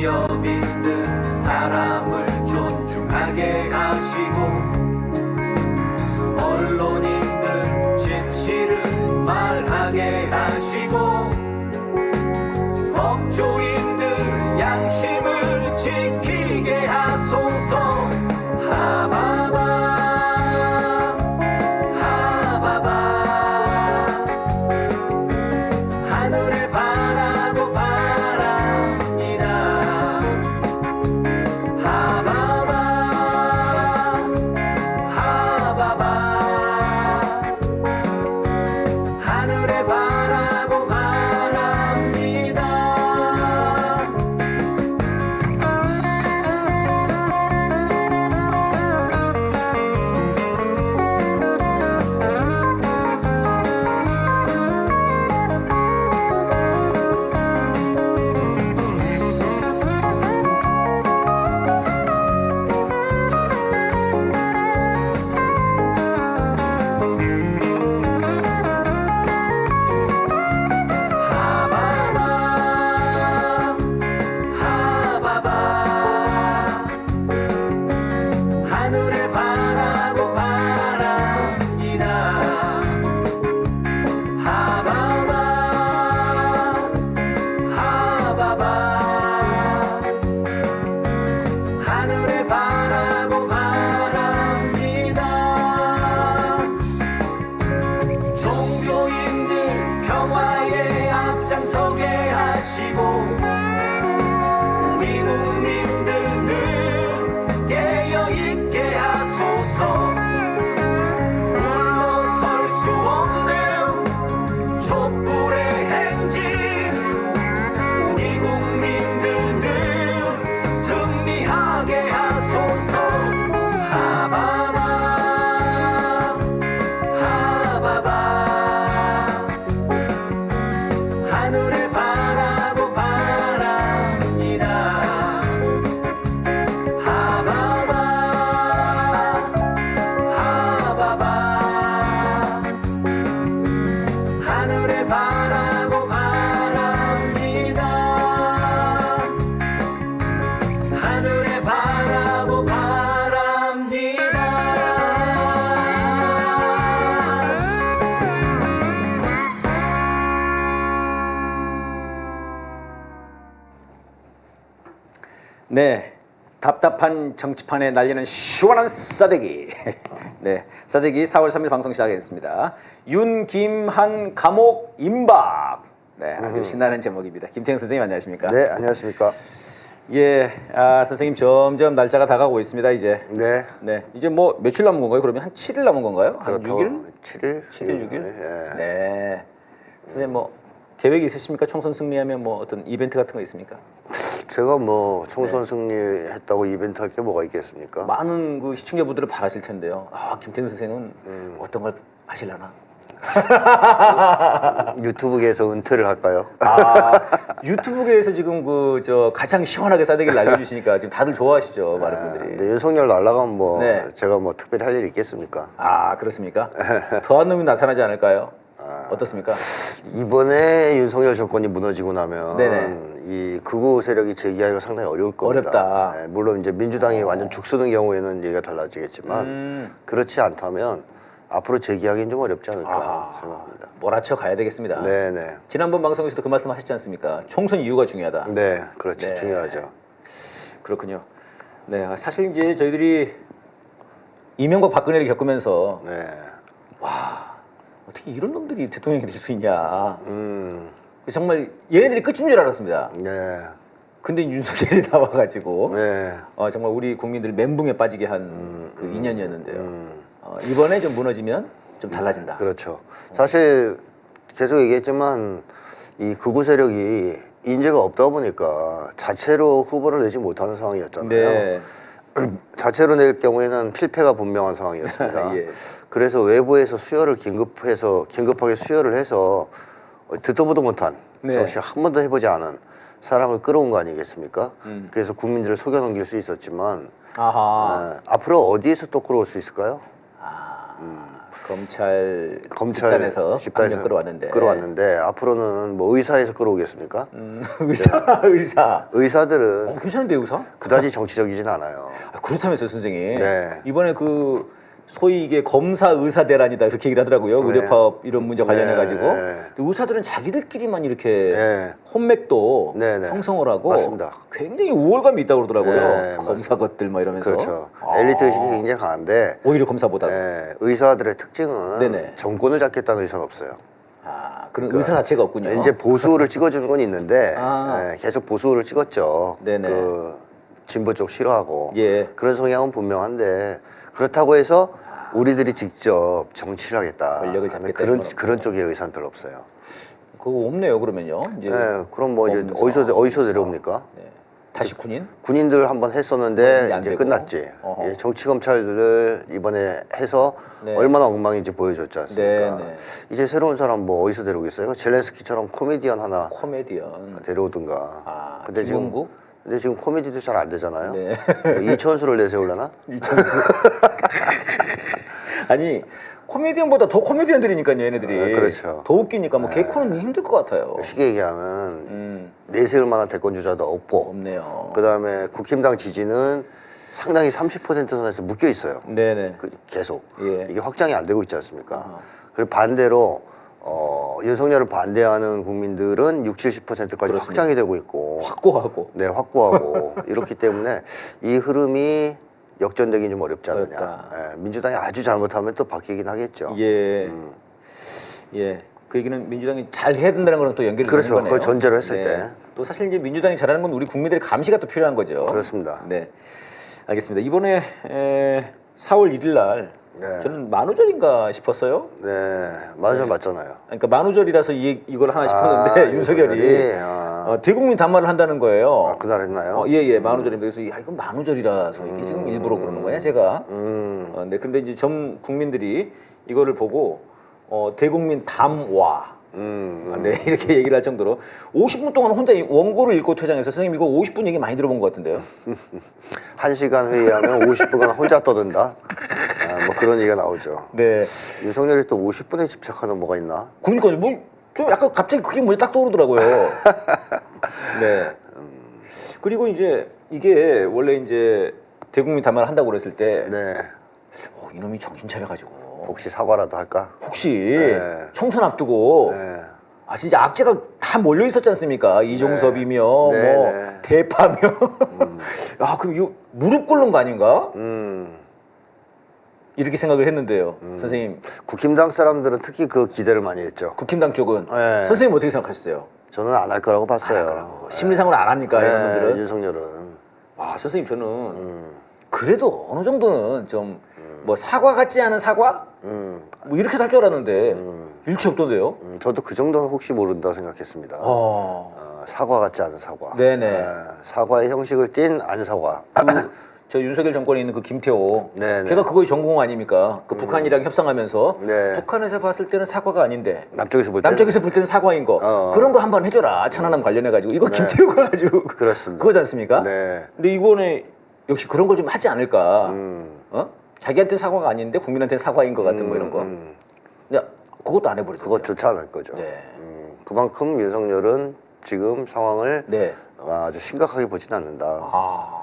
기업인들 사람을 존중하게 하시고 언론인들 진실을 말하게 하시고 법조인들 양심을 지키게 하소서. 하바바 하바바 하늘에 바라고 바랍니다. 하바바 하바바 하늘에 바라고 바랍니다. 하바바 하늘에 바라고 바랍니다. 하바바 하바바 하늘에 바라고 바랍니다. 종교인들 평화에 앞장서게 하시고 우리 국민들 늘 깨어있게 하소서. 물러설 수 없는 촛불의 행진 우리 국민들 늘 승리하게 하소서. 하바바 하바바 하늘에 바라고 바랍니다. 하바바 하바바 하늘에 바라고 바랍니다. 하늘에 바라고 바랍니다. 네, 답답한 정치판에 날리는 시원한 싸대기. 네, 싸대기 4월 3일 방송 시작하겠습니다. 윤, 김, 한 감옥 임박. 네, 아주 신나는 제목입니다. 김태형 선생님 안녕하십니까? 네, 안녕하십니까. 예, 선생님 점점 날짜가 다가오고 있습니다. 이제. 네. 네, 이제 뭐 며칠 남은 건가요? 그러면 한 7일 남은 건가요? 한 그렇다고 6일? 7일? 7일, 6일? 예. 네. 선생님 뭐 계획이 있으십니까? 총선 승리하면 뭐 어떤 이벤트 같은 거 있습니까? 제가 뭐 총선 승리했다고 이벤트 할 게 뭐가 있겠습니까? 많은 그 시청자분들은 바라실 텐데요. 아, 김태형 선생은 어떤 걸 하실려나? 유튜브계에서 은퇴를 할까요? 아, 유튜브계에서 지금 그 저 가장 시원하게 싸대기를 날려주시니까 지금 다들 좋아하시죠, 많은 분들이. 근데 윤석열 날라가면 뭐 네. 제가 뭐 특별히 할 일이 있겠습니까? 아, 그렇습니까? 더한 놈이 나타나지 않을까요? 어떻습니까? 이번에 윤석열 정권이 무너지고 나면 네네. 이 극우 세력이 재기하기가 상당히 어려울 겁니다. 어렵다. 네, 물론 이제 민주당이 완전 죽쓰는 경우에는 얘기가 달라지겠지만 그렇지 않다면 앞으로 재기하기는 좀 어렵지 않을까 생각합니다. 몰아쳐 가야 되겠습니다. 네네. 지난번 방송에서도 그 말씀 하셨지 않습니까? 총선 이유가 중요하다. 네, 그렇지. 네. 중요하죠. 그렇군요. 네, 사실 이제 저희들이 이명박 박근혜를 겪으면서 네. 어떻게 이런 놈들이 대통령이 될 수 있냐. 정말 얘네들이 끝인 줄 알았습니다. 네. 근데 윤석열이 나와가지고 네. 정말 우리 국민들 멘붕에 빠지게 한 그 2년이었는데요. 이번에 좀 무너지면 좀 달라진다. 그렇죠. 사실 계속 얘기했지만 이 극우 세력이 인재가 없다 보니까 자체로 후보를 내지 못하는 상황이었잖아요. 네. 자체로 낼 경우에는 필패가 분명한 상황이었습니다. 예. 그래서 외부에서 긴급하게 수혈을 해서 듣도 보도 못한 네. 정치를 한 번도 해보지 않은 사람을 끌어온 거 아니겠습니까? 그래서 국민들을 속여넘길 수 있었지만 아하. 앞으로 어디에서 또 끌어올 수 있을까요? 검찰 집단에서 한명 끌어왔는데 앞으로는 뭐 의사에서 끌어오겠습니까? 의사들은 괜찮은데 의사? 그다지 정치적이진 않아요. 그렇다면서요, 선생님. 네. 이번에 그 소위 이게 검사 의사 대란이다 이렇게 얘기를 하더라고요. 네. 의료파업 이런 문제 관련해 가지고. 네. 의사들은 자기들끼리만 이렇게 네. 혼맥도 네, 네. 형성을 하고 맞습니다. 굉장히 우월감이 있다고 그러더라고요. 네, 검사 맞습니다. 것들 막 이러면서. 그렇죠. 엘리트 의식이 굉장히 강한데 오히려 검사보다. 의사들의 특징은 네네. 정권을 잡겠다는 의사는 없어요. 그런 의사 자체가 없군요. 이제 보수를 찍어주는 건 있는데 아. 계속 보수를 찍었죠. 네네. 그 진보 쪽 싫어하고 예. 그런 성향은 분명한데 그렇다고 해서 우리들이 직접 정치를 하겠다. 권력을 잡겠다 그런 이런 건 그런 쪽의 의사는 별로 없어요. 그거 없네요. 그러면요. 이제 그럼 뭐 이제 검사, 어디서 의사. 내려옵니까? 네. 다시 군인? 군인들 한번 군인이 했었는데 안 이제 되고. 끝났지. 어허. 예, 정치 검찰을 이번에 해서 네. 얼마나 엉망인지 보여줬지 않습니까? 네, 네. 이제 새로운 사람 뭐 어디서 데려오겠어요? 젤렌스키처럼 코미디언 하나 코미디언. 데려오든가. 근데 김웅국? 지금 코미디도 잘 안 되잖아요. 네. 뭐 이천수를 내세우려나? 이천수. 아니 코미디언보다 더 코미디언들이니까요, 얘네들이. 그렇죠. 더 웃기니까 뭐 개코는 힘들 것 같아요. 쉽게 얘기하면 내세울 만한 대권 주자도 없고, 없네요. 그다음에 국힘당 지지는 상당히 30% 선에서 묶여 있어요. 네네. 계속 예. 이게 확장이 안 되고 있지 않습니까? 그리고 반대로 윤석열을 반대하는 국민들은 60~70%까지 그렇습니다. 확장이 되고 있고, 확고하고. 네, 확고하고 이렇기 때문에 이 흐름이 역전되긴 좀 어렵지 않느냐. 어렵다. 예, 민주당이 아주 잘못하면 또 바뀌긴 하겠죠. 예. 예. 그 얘기는 민주당이 잘 해야 된다는 거랑 또 연결이 그렇죠. 되는 거네요. 그걸 전제로 했을 때. 또 사실 이제 민주당이 잘하는 건 우리 국민들의 감시가 또 필요한 거죠. 그렇습니다. 네. 알겠습니다. 이번에 4월 1일 날 네. 저는 만우절인가 싶었어요. 네, 맞아요, 맞잖아요. 그러니까 만우절이라서 이걸 하나 싶었는데 윤석열이 대국민 단말을 한다는 거예요. 그날 했나요? 예, 만우절인데 그래서 야 이건 만우절이라서 이게 지금 일부러 그러는 거냐 제가. 네, 근데 이제 전 국민들이 이거를 보고 대국민 담화. 네, 이렇게 얘기를 할 정도로 50분 동안 혼자 이 원고를 읽고 퇴장해서 선생님 이거 50분 얘기 많이 들어본 것 같은데요. 1시간 회의하면 50분간 혼자 떠든다. 뭐 그런 얘기가 나오죠. 네. 윤석열이 또 50분에 집착하는 뭐가 있나? 그러니까요. 뭐 좀 약간 갑자기 그게 먼저 딱 떠오르더라고요. 네. 그리고 이제 이게 원래 이제 대국민 담화를 한다고 그랬을 때 네. 이놈이 정신 차려가지고 혹시 사과라도 할까? 혹시 네. 총선 앞두고 네. 진짜 악재가 다 몰려 있었지 않습니까? 이종섭이며 네, 뭐 네. 대파며 그럼 이거 무릎 꿇는 거 아닌가? 이렇게 생각을 했는데요. 선생님 국힘당 사람들은 특히 그 기대를 많이 했죠. 국힘당 쪽은 네. 선생님 어떻게 생각하셨어요? 저는 안 할 거라고 봤어요. 심리상으로 안 합니까? 이런 놈들은? 윤석열은. 와 선생님 저는 그래도 어느 정도는 좀 뭐 사과 같지 않은 사과? 뭐 이렇게 할 줄 알았는데 일치 없던데요? 저도 그 정도는 혹시 모른다 생각했습니다. 사과 같지 않은 사과. 네네. 사과의 형식을 띤 안 사과. 저 윤석열 정권에 있는 그 김태호, 네네. 걔가 그거의 전공 아닙니까? 그 북한이랑 협상하면서 네. 북한에서 봤을 때는 사과가 아닌데 남쪽에서 볼 때. 남쪽에서 볼 때는 사과인 거 그런 거 한번 해줘라 천안함 관련해가지고 이거 김태호가 아주 그렇습니다. 그거지 않습니까? 네. 근데 이번에 역시 그런 걸 좀 하지 않을까? 자기한테 사과가 아닌데 국민한테 사과인 것 같은 뭐 이런 거. 근데 그것도 안 해버리더라고요. 그것조차 안 할 거죠. 네. 그만큼 윤석열은 지금 상황을 네. 아주 심각하게 보진 않는다. 아.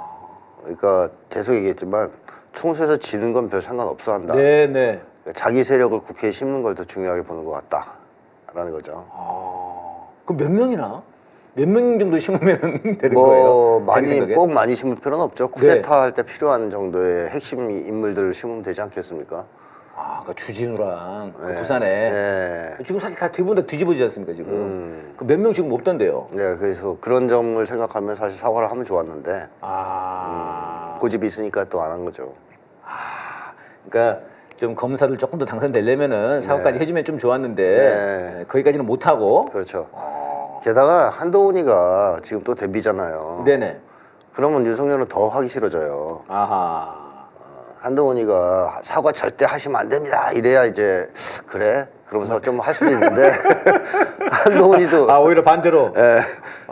그러니까 계속 얘기했지만 총수에서 지는 건 별 상관없어 한다. 네네. 자기 세력을 국회에 심는 걸 더 중요하게 보는 것 같다라는 거죠. 그럼 몇 명이나? 몇 명 정도 심으면 되는 뭐 거예요? 자기 많이 생각에? 꼭 많이 심을 필요는 없죠. 쿠데타 할 때 필요한 정도의 핵심 인물들을 심으면 되지 않겠습니까? 그러니까 주진우랑 그 네. 부산에 네. 지금 사실 다 대부분 다 뒤집어지지 않습니까 지금? 그 몇 명 지금 없던데요? 네, 그래서 그런 점을 생각하면 사실 사과를 하면 좋았는데 고집이 있으니까 또 안 한 거죠. 그러니까 좀 검사들 조금 더 당선되려면은 사과까지 해주면 좀 좋았는데 네. 거기까지는 못 하고. 그렇죠. 게다가 한동훈이가 지금 또 데뷔잖아요. 네네. 그러면 윤석열은 더 하기 싫어져요. 아하. 한동훈이가 사과 절대 하시면 안 됩니다. 이래야 이제 그래? 그러면서 좀 할 수도 있는데 한동훈이도 오히려 반대로.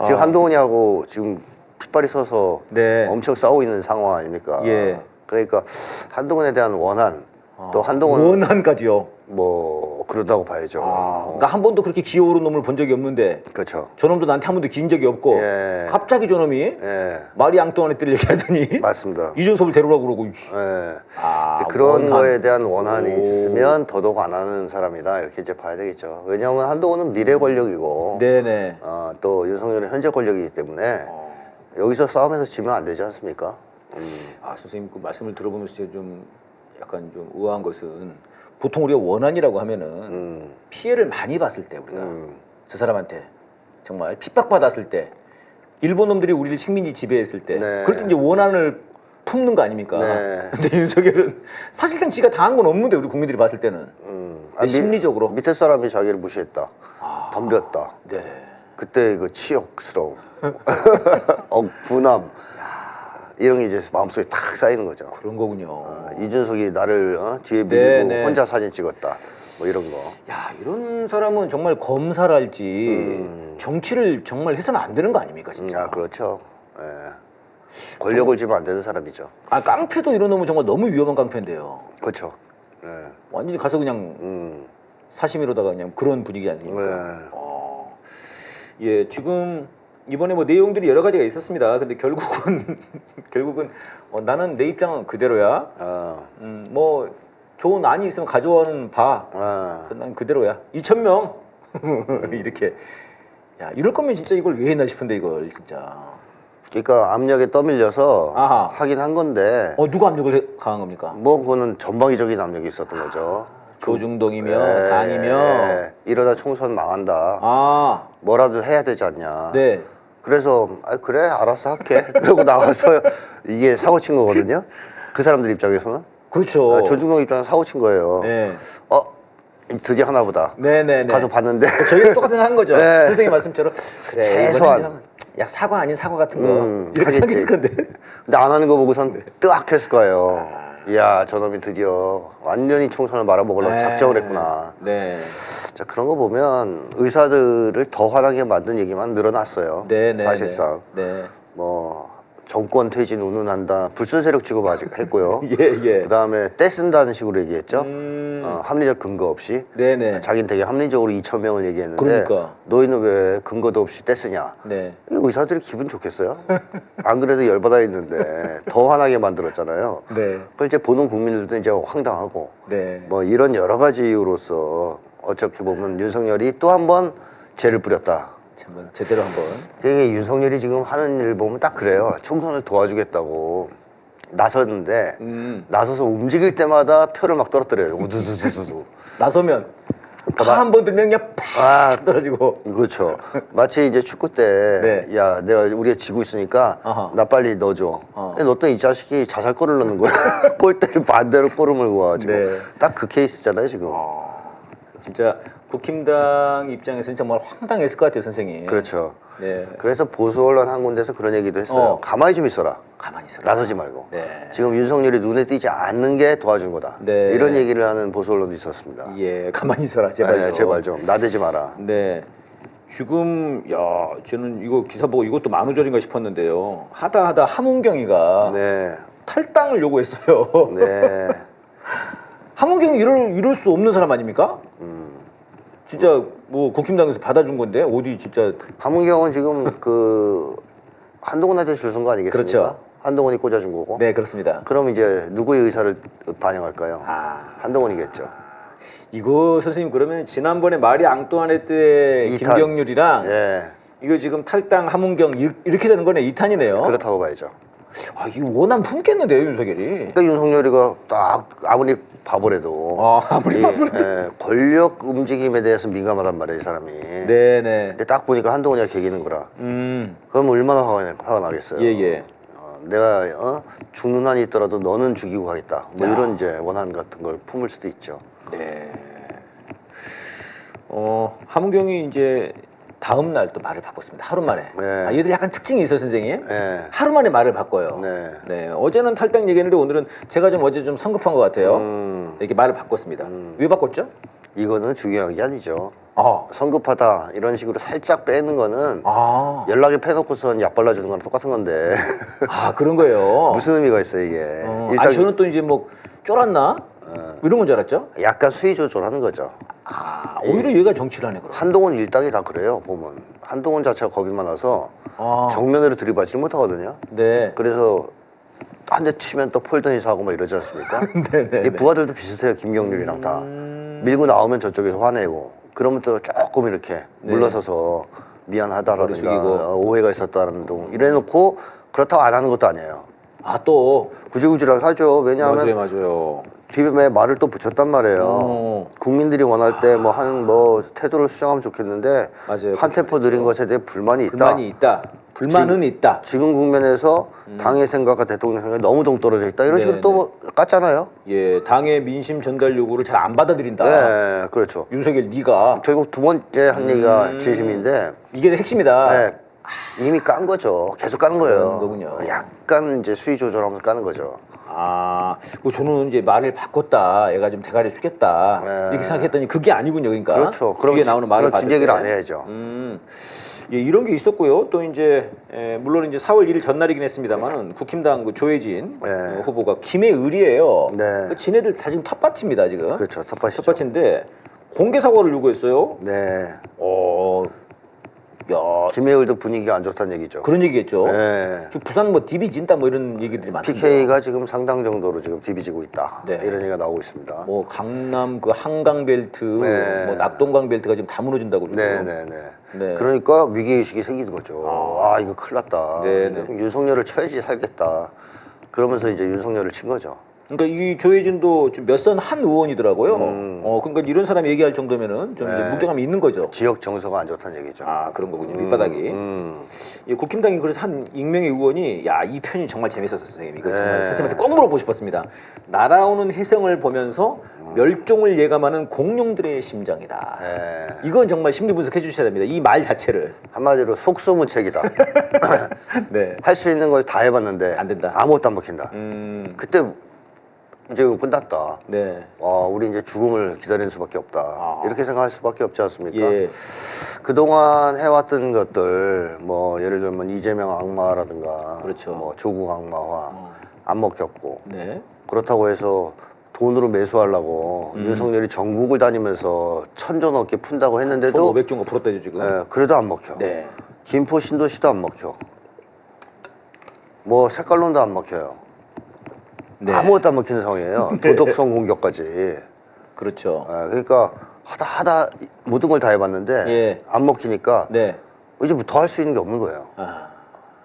지금 한동훈이하고 지금 핏발이 서서 네. 엄청 싸우고 있는 상황 아닙니까? 예. 그러니까 한동훈에 대한 원한 또 한동훈 원한까지요. 뭐 그런다고 봐야죠. 그러니까 한 번도 그렇게 기어오른 놈을 본 적이 없는데 그렇죠. 저놈도 나한테 한 번도 긴 적이 없고 예. 갑자기 저놈이 예, 마리 앙뚜아네트를 얘기하더니 맞습니다. 이준섭을 데려오라고 그러고 예. 아, 이제 그런 원한. 거에 대한 원한이 오. 있으면 더더욱 안 하는 사람이다 이렇게 이제 봐야 되겠죠. 왜냐하면 한동훈은 미래 권력이고 네네. 또 윤석열은 현재 권력이기 때문에 여기서 싸움에서 지면 안 되지 않습니까? 아 선생님 그 말씀을 들어보면서 제가 좀 약간 좀 의아한 것은 보통 우리가 원한이라고 하면은 피해를 많이 봤을 때 우리가 저 사람한테 정말 핍박받았을 때 일본 놈들이 우리를 식민지 지배했을 때 네. 그럴 때 이제 원한을 품는 거 아닙니까? 네. 근데 윤석열은 사실상 지가 당한 건 없는데 우리 국민들이 봤을 때는 심리적으로 밑에 사람이 자기를 무시했다, 덤볐다. 네. 그때 그 치욕스러움, 분함 이런 게 이제 마음속에 탁 쌓이는 거죠. 그런 거군요. 이준석이 나를 뒤에 밀고 네, 네. 혼자 사진 찍었다, 뭐 이런 거. 야 이런 사람은 정말 검사랄지 정치를 정말 해서는 안 되는 거 아닙니까 진짜? 그렇죠. 예. 권력을 쥐면 안 되는 사람이죠. 아 깡패도 이런 놈은 정말 너무 위험한 깡패인데요. 그렇죠. 예. 완전히 가서 그냥 사시미로다가 그냥 그런 분위기 아닙니까? 네. 예, 지금 이번에 뭐 내용들이 여러 가지가 있었습니다. 근데 결국은 결국은 나는 내 입장은 그대로야. 뭐 좋은 안이 있으면 가져오는 봐. 난 그대로야. 2,000명 이렇게. 야 이럴 거면 진짜 이걸 왜 했나 싶은데 이걸 진짜. 그러니까 압력에 떠밀려서 아하. 하긴 한 건데 누가 압력을 가한 겁니까? 뭐 그거는 전방위적인 압력이 있었던 거죠. 조중동이며 당이며. 이러다 총선 망한다. 아, 뭐라도 해야 되지 않냐. 네. 그래서 그래 알아서 할게. 그러고 나와서 이게 사고 친 거거든요. 그 사람들 입장에서는 그렇죠. 조중동 입장에서 사고 친 거예요. 네. 드디어 하나보다. 네네네. 가서 봤는데 저희가 똑같은 한 거죠. 네. 선생님 말씀처럼 그래, 최소한. 이거는 야 사과 아닌 사과 같은 거 이렇게 하겠지. 생겼을 건데. 근데 안 하는 거 보고선 뜨악했을 거예요. 이야 저놈이 드디어 완전히 총선을 말아먹으려고 네. 작정을 했구나. 네. 자 그런 거 보면 의사들을 더 화나게 만든 얘기만 늘어났어요. 네. 사실상 네. 뭐 정권 퇴진 운운한다 불순 세력 취급 아직 했고요. 예. 그 다음에 떼쓴다는 식으로 얘기했죠. 음. 합리적 근거 없이. 네네. 자기는 되게 합리적으로 2,000명을 얘기했는데 그러니까. 너희는 왜 근거도 없이 떼쓰냐. 네. 이 의사들이 기분 좋겠어요? 안 그래도 열받아 있는데 더 화나게 만들었잖아요. 네. 그걸 이제 보는 국민들도 이제 황당하고 네. 뭐 이런 여러 가지 이유로서 어떻게 보면 윤석열이 또 한 번 죄를 뿌렸다. 한번 제대로 한번. 이게 윤석열이 지금 하는 일 보면 딱 그래요. 총선을 도와주겠다고 나섰는데 나서서 움직일 때마다 표를 막 떨어뜨려요. 우두두두두두. 나서면 파 한 번 들면 그냥 팍 떨어지고. 그렇죠. 마치 이제 축구 때, 네. 야, 내가 우리가 지고 있으니까 아하. 나 빨리 넣어줘. 근데 넣었더니 이 자식이 자살골을 넣는 거야. 골대를 반대로 골을 물고 와가지고. 네. 딱 그 케이스잖아요, 지금. 진짜 국힘당 입장에서는 정말 황당했을 것 같아요, 선생님. 그렇죠. 네. 그래서 보수 언론 한 군데서 그런 얘기도 했어요. 가만히 좀 있어라. 가만히 있어라. 나서지 말고. 네. 지금 윤석열이 눈에 띄지 않는 게 도와준 거다. 네. 이런 얘기를 하는 보수 언론도 있었습니다. 예, 가만히 있어라, 제발. 네, 제발 좀 나대지 마라. 네. 지금 저는 이거 기사 보고 이것도 만우절인가 싶었는데요. 하다 함은경이가 네. 탈당을 요구했어요. 네. 함은경이 이럴 수 없는 사람 아닙니까? 진짜 뭐 국힘당에서 받아준 건데 어디 진짜. 함은경은 지금 그 한동훈한테 줄 선 거 아니겠습니까? 그렇죠. 한동훈이 꽂아준 거고. 네, 그렇습니다. 그럼 이제 누구의 의사를 반영할까요? 한동훈이겠죠. 이거 선생님 그러면 지난번에 마리 앙뚜아네트의 이탄. 김경률이랑 예. 이거 지금 탈당 함은경 이렇게 되는 거네. 2탄이네요. 그렇다고 봐야죠. 이거 원한 품겠는데요, 윤석열이. 그러니까 윤석열이가 딱 아무리 바보래도 아무리 바보래도. 권력 움직임에 대해서 민감하단 말이에요, 이 사람이. 네네. 근데 딱 보니까 한동훈이가 개기는 거라. 그럼 얼마나 화가 나겠어요. 예. 내가 죽는 한이 있더라도 너는 죽이고 가겠다. 뭐 이런 이제 원한 같은 걸 품을 수도 있죠. 네. 함은경이 이제 다음 날 또 말을 바꿨습니다. 하루 만에. 네. 얘들 약간 특징이 있어요, 선생님. 네. 하루 만에 말을 바꿔요. 네. 어제는 탈당 얘기했는데 오늘은 제가 어제 좀 성급한 것 같아요. 이렇게 말을 바꿨습니다. 왜 바꿨죠? 이거는 중요한 게 아니죠. 아. 성급하다 이런 식으로 살짝 빼는 거는 아. 연락에 패놓고선 약 발라주는 거랑 똑같은 건데 그런 거예요. 무슨 의미가 있어요 이게. 일단 저는 또 이제 뭐 쫄았나? 이런 건 줄 알았죠? 약간 수위 조절하는 거죠. 아, 오히려 얘가 정치를 하네 그럼. 한동훈 일당이 다 그래요. 보면 한동훈 자체가 겁이 많아서 아. 정면으로 들이받지 못하거든요. 네. 그래서 한 대 치면 또 폴더니스 하고 막 이러지 않습니까? 네네. 이 부하들도 비슷해요. 김경률이랑 다 밀고 나오면 저쪽에서 화내고 그러면 또 조금 이렇게 물러서서 네. 머리 미안하다라든가 숙이고. 오해가 있었다는 등 이래놓고 그렇다고 안 하는 것도 아니에요. 아 또. 구질구질하게 하죠. 왜냐하면 맞아요. 뒤에 말을 또 붙였단 말이에요. 국민들이 원할 때 뭐 태도를 수정하면 좋겠는데 맞아요. 한 템포 느린 것에 대해 불만이 있다. 불만이 있다. 불만은 있다. 지금 국면에서 당의 생각과 대통령 생각이 너무 동떨어져 있다. 이런 식으로 네, 또 깠잖아요. 예, 당의 민심 전달 요구를 잘 안 받아들인다. 네, 그렇죠. 윤석열 네가 결국 두 번째 한 얘기가 진심인데 이게 핵심이다. 네, 이미 깐 거죠. 계속 까는 거예요. 그런 거군요. 약간 이제 수위 조절하면서 까는 거죠. 아, 저는 이제 말을 바꿨다. 얘가 좀 대가리 숙였다. 네. 이렇게 생각했더니 그게 아니군요. 그러니까. 그렇죠. 뒤에 나오는 말을 봤을 뒷얘기를 때. 안 해야죠. 예, 이런 게 있었고요. 또 이제 물론 이제 4월 1일 전날이긴 했습니다만은 국힘당 그 조혜진 네. 후보가 김해을이에요. 네. 그 지네들 다 지금 텃밭입니다 지금. 그렇죠. 텃밭이죠. 텃밭인데 공개 사과를 요구했어요. 네. 야 김해울도 분위기가 안 좋다는 얘기죠. 그런 얘기겠죠. 네. 지금 부산 뭐 DB 진다 뭐 이런 얘기들이 많던데. PK가 지금 상당 정도로 지금 디비지고 있다. 네. 이런 얘기가 나오고 있습니다. 뭐 강남 그 한강 벨트, 네. 뭐 낙동강 벨트가 지금 다 무너진다고 지금. 네네네. 네. 그러니까 위기의식이 생기는 거죠. 아, 이거 큰일 났다. 네네. 그럼 윤석열을 쳐야지 살겠다. 그러면서 이제 윤석열을 친 거죠. 그러니까 이 조혜진도 좀 몇 선 한 의원이더라고요. 그러니까 이런 사람이 얘기할 정도면은 좀 이제 무게감이 있는 거죠. 지역 정서가 안 좋다는 얘기죠. 아 그런 거군요. 밑바닥이. 예, 국힘당이 그래서 한 익명의 의원이 야 이 편이 정말 재밌었어 선생님. 이거 정말 네. 선생님한테 꼭 물어보고 싶었습니다. 날아오는 혜성을 보면서 멸종을 예감하는 공룡들의 심정이다. 네. 이건 정말 심리 분석해 주셔야 됩니다. 이 말 자체를. 한마디로 속수무책이다. 네. 할 수 있는 걸 다 해봤는데 안 된다. 아무것도 안 먹힌다. 그때 그때 이제 끝났다. 네. 우리 이제 죽음을 기다리는 수밖에 없다. 이렇게 생각할 수밖에 없지 않습니까? 예. 그동안 해왔던 것들 뭐 예를 들면 이재명 악마라든가 그렇죠. 뭐 조국 악마화 안 먹혔고 네. 그렇다고 해서 돈으로 매수하려고 윤석열이 전국을 다니면서 1,000조 넘게 푼다고 했는데도 1,500조가 풀었다죠 지금. 예, 그래도 안 먹혀. 네. 김포 신도시도 안 먹혀. 뭐 색깔론도 안 먹혀요. 네. 아무것도 안 먹히는 상황이에요. 도덕성 공격까지. 그렇죠. 그러니까 하다 모든 걸 다 해봤는데 예. 안 먹히니까 네. 이제 뭐 더 할 수 있는 게 없는 거예요. 아,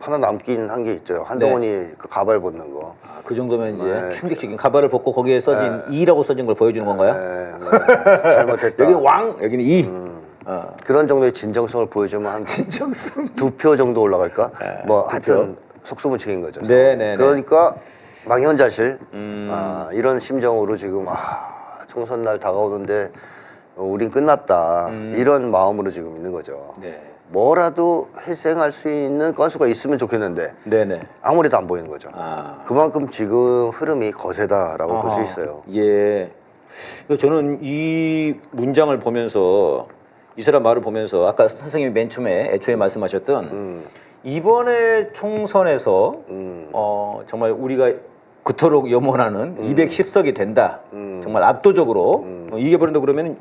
하나 남긴 한 게 있죠. 한동훈이 그 가발 벗는 거. 그 정도면 이제 네. 충격적인 가발을 벗고 거기에 써진 이라고 써진 걸 보여주는 건가요? 네, 잘못했다. 여기는 왕, 여기는 이. 그런 정도의 진정성을 보여주면 한 진정성. 2표 정도 올라갈까? 뭐 두 하여튼 속수무책인 거죠. 네, 네, 네. 그러니까 망연자실 이런 심정으로 지금 총선 날 다가오는데 우린 끝났다 이런 마음으로 지금 있는 거죠. 네. 뭐라도 희생할 수 있는 건수가 있으면 좋겠는데 네네. 아무래도 안 보이는 거죠. 아. 그만큼 지금 흐름이 거세다라고 볼 수 아하. 있어요. 예. 그래서 저는 이 문장을 보면서 이 사람 말을 보면서 아까 선생님이 맨 처음에 애초에 말씀하셨던 이번에 총선에서 정말 우리가 그토록 염원하는 210석이 된다. 정말 압도적으로 이겨버린다 그러면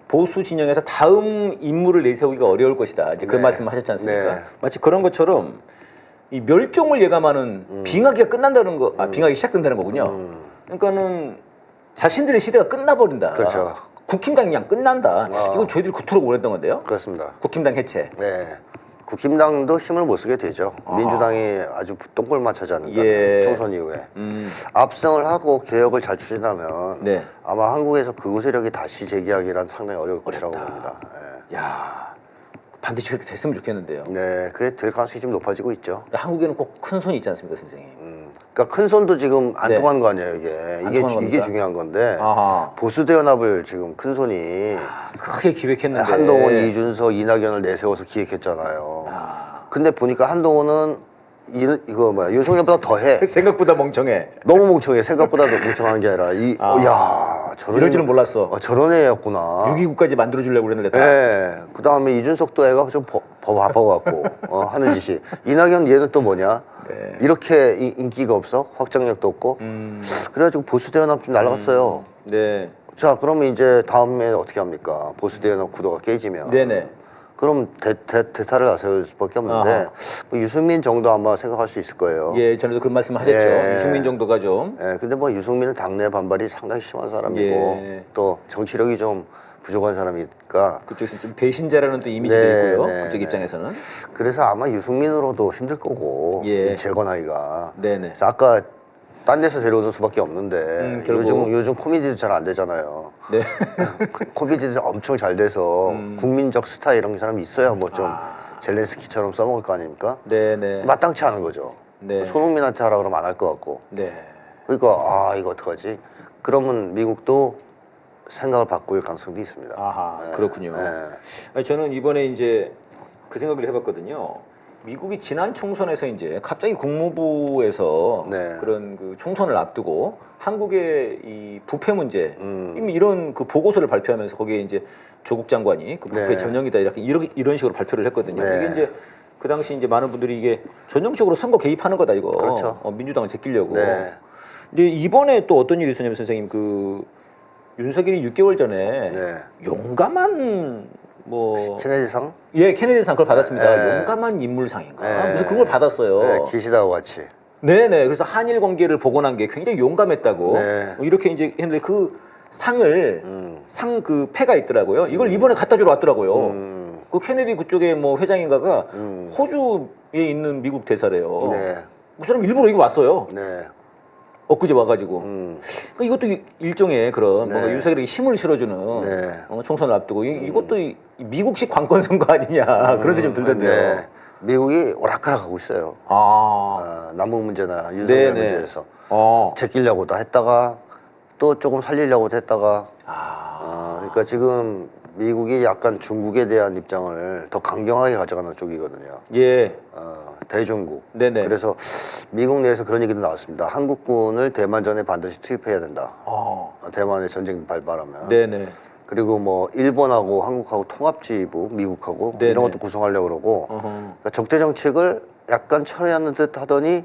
보수 진영에서 다음 인물을 내세우기가 어려울 것이다. 이제 그 네. 말씀을 하셨지 않습니까? 네. 마치 그런 것처럼 이 멸종을 예감하는 빙하기가 끝난다는 거, 빙하기 시작된다는 거군요. 그러니까는 자신들의 시대가 끝나버린다. 그렇죠. 국힘당이 그냥 끝난다. 이건 저희들이 그토록 원했던 건데요. 그렇습니다. 국힘당 해체. 네. 국힘당도 힘을 못 쓰게 되죠. 민주당이 아주 똥골만 차지하니까 예. 총선 이후에 압승을 하고 개혁을 잘 추진하면 네. 아마 한국에서 그 세력이 다시 재기하기란 상당히 어려울 것이라고 어렵다. 봅니다. 야 반드시 그렇게 됐으면 좋겠는데요. 네, 그게 될 가능성이 좀 높아지고 있죠. 한국에는 꼭 큰 손이 있지 않습니까, 선생님? 그러니까 큰 손도 지금 안 네. 통하는 거 아니에요, 이게. 안 이게, 통하는 이게 겁니까? 중요한 건데 아하. 보수대연합을 지금 큰 손이 크게 기획했는데 한동훈, 이준석, 이낙연을 내세워서 기획했잖아요. 근데 보니까 한동훈은 윤석열보다 더해. 생각보다 멍청해. 너무 멍청해. 생각보다도 멍청한 게 아니라 야 저런 이럴 줄은 몰랐어. 저런 애였구나. 6.29까지 만들어 주려고 그랬는데 다. 네. 그 다음에 이준석도 애가 좀 바빠갖고 하는 짓이. 이낙연 얘는 또 뭐냐? 네. 이렇게 인기가 없어? 확장력도 없고. 그래가지고 보수대연합 좀 날라갔어요. 네. 자, 그러면 이제 다음에 어떻게 합니까? 보수 대연합 구도가 깨지면. 네네. 그럼 대타를 나설 수밖에 없는데 아하. 뭐 유승민 정도 아마 생각할 수 있을 거예요. 예, 전에도 그런 말씀 하셨죠. 예. 유승민 정도가 좀. 예, 근데 뭐 유승민은 당내 반발이 상당히 심한 사람이고 예. 또 정치력이 좀 부족한 사람이니까 그쪽에서 좀 배신자라는 또 이미지도 네, 있고요. 네, 그쪽 네. 입장에서는. 그래서 아마 유승민으로도 힘들 거고 예. 이 재건하기가. 네네. 그래서 아까 딴 데서 데려오는 수밖에 없는데 결국- 요즘 코미디도 잘 안 되잖아요. 네. 코미디도 엄청 잘 돼서 국민적 스타 이런 사람이 있어야 뭐 좀 젤렌스키처럼 써먹을 거 아닙니까? 네네. 마땅치 않은 거죠. 네. 손흥민한테 하라 그러면 안 할 것 같고. 네. 그러니까 이거 어떡하지? 그러면 미국도 생각을 바꿀 가능성도 있습니다. 아하, 예, 그렇군요. 예. 아니, 저는 이번에 이제 그 생각을 해봤거든요. 미국이 지난 총선에서 이제 갑자기 국무부에서 네. 그런 그 총선을 앞두고 한국의 이 부패 문제 이미 이런 그 보고서를 발표하면서 거기에 이제 조국 장관이 그 부패 네. 전형이다 이런 식으로 발표를 했거든요. 네. 이게 이제 그 당시 이제 많은 분들이 이게 전형적으로 선거 개입하는 거다 이거. 그렇죠. 민주당을 제끼려고. 네. 이제 이번에 또 어떤 일이 있었냐면 선생님 그 윤석열이 6개월 전에 네. 용감한 뭐 케네디상? 예, 케네디상 그걸 받았습니다. 네. 용감한 인물상인가? 네. 무슨 그걸 받았어요. 네, 기시다와 같이. 네네. 그래서 한일 관계를 복원한 게 굉장히 용감했다고 네. 이렇게 이제 했는데 그 상을 상 그 패가 있더라고요. 이걸 음. 이번에 갖다 주러 왔더라고요. 그 케네디 그쪽에 뭐 회장인가가 호주에 있는 미국 대사래요. 네. 그 사람 일부러 여기 왔어요. 네. 엊그제 와가지고. 그러니까 이것도 일종의 그런 뭔가 네. 윤석열에게 힘을 실어주는 네. 총선을 앞두고 이것도 이 미국식 관건 선거 아니냐 그런 생각이 좀 들던데요. 네. 미국이 오락가락하고 있어요. 아, 남북 문제나 윤석열 네네. 문제에서 어, 제끼려고 다 했다가 또 조금 살리려고도 했다가 그러니까 지금 미국이 약간 중국에 대한 입장을 더 강경하게 가져가는 쪽이거든요. 예, 대중국. 네네. 그래서 미국 내에서 그런 얘기도 나왔습니다. 한국군을 대만전에 반드시 투입해야 된다. 대만의 전쟁 발발하면. 네네. 그리고 뭐 일본하고 한국하고 통합지부 미국하고 네네. 이런 것도 구성하려고 그러고 어허. 그러니까 적대 정책을 약간 철회하는 듯 하더니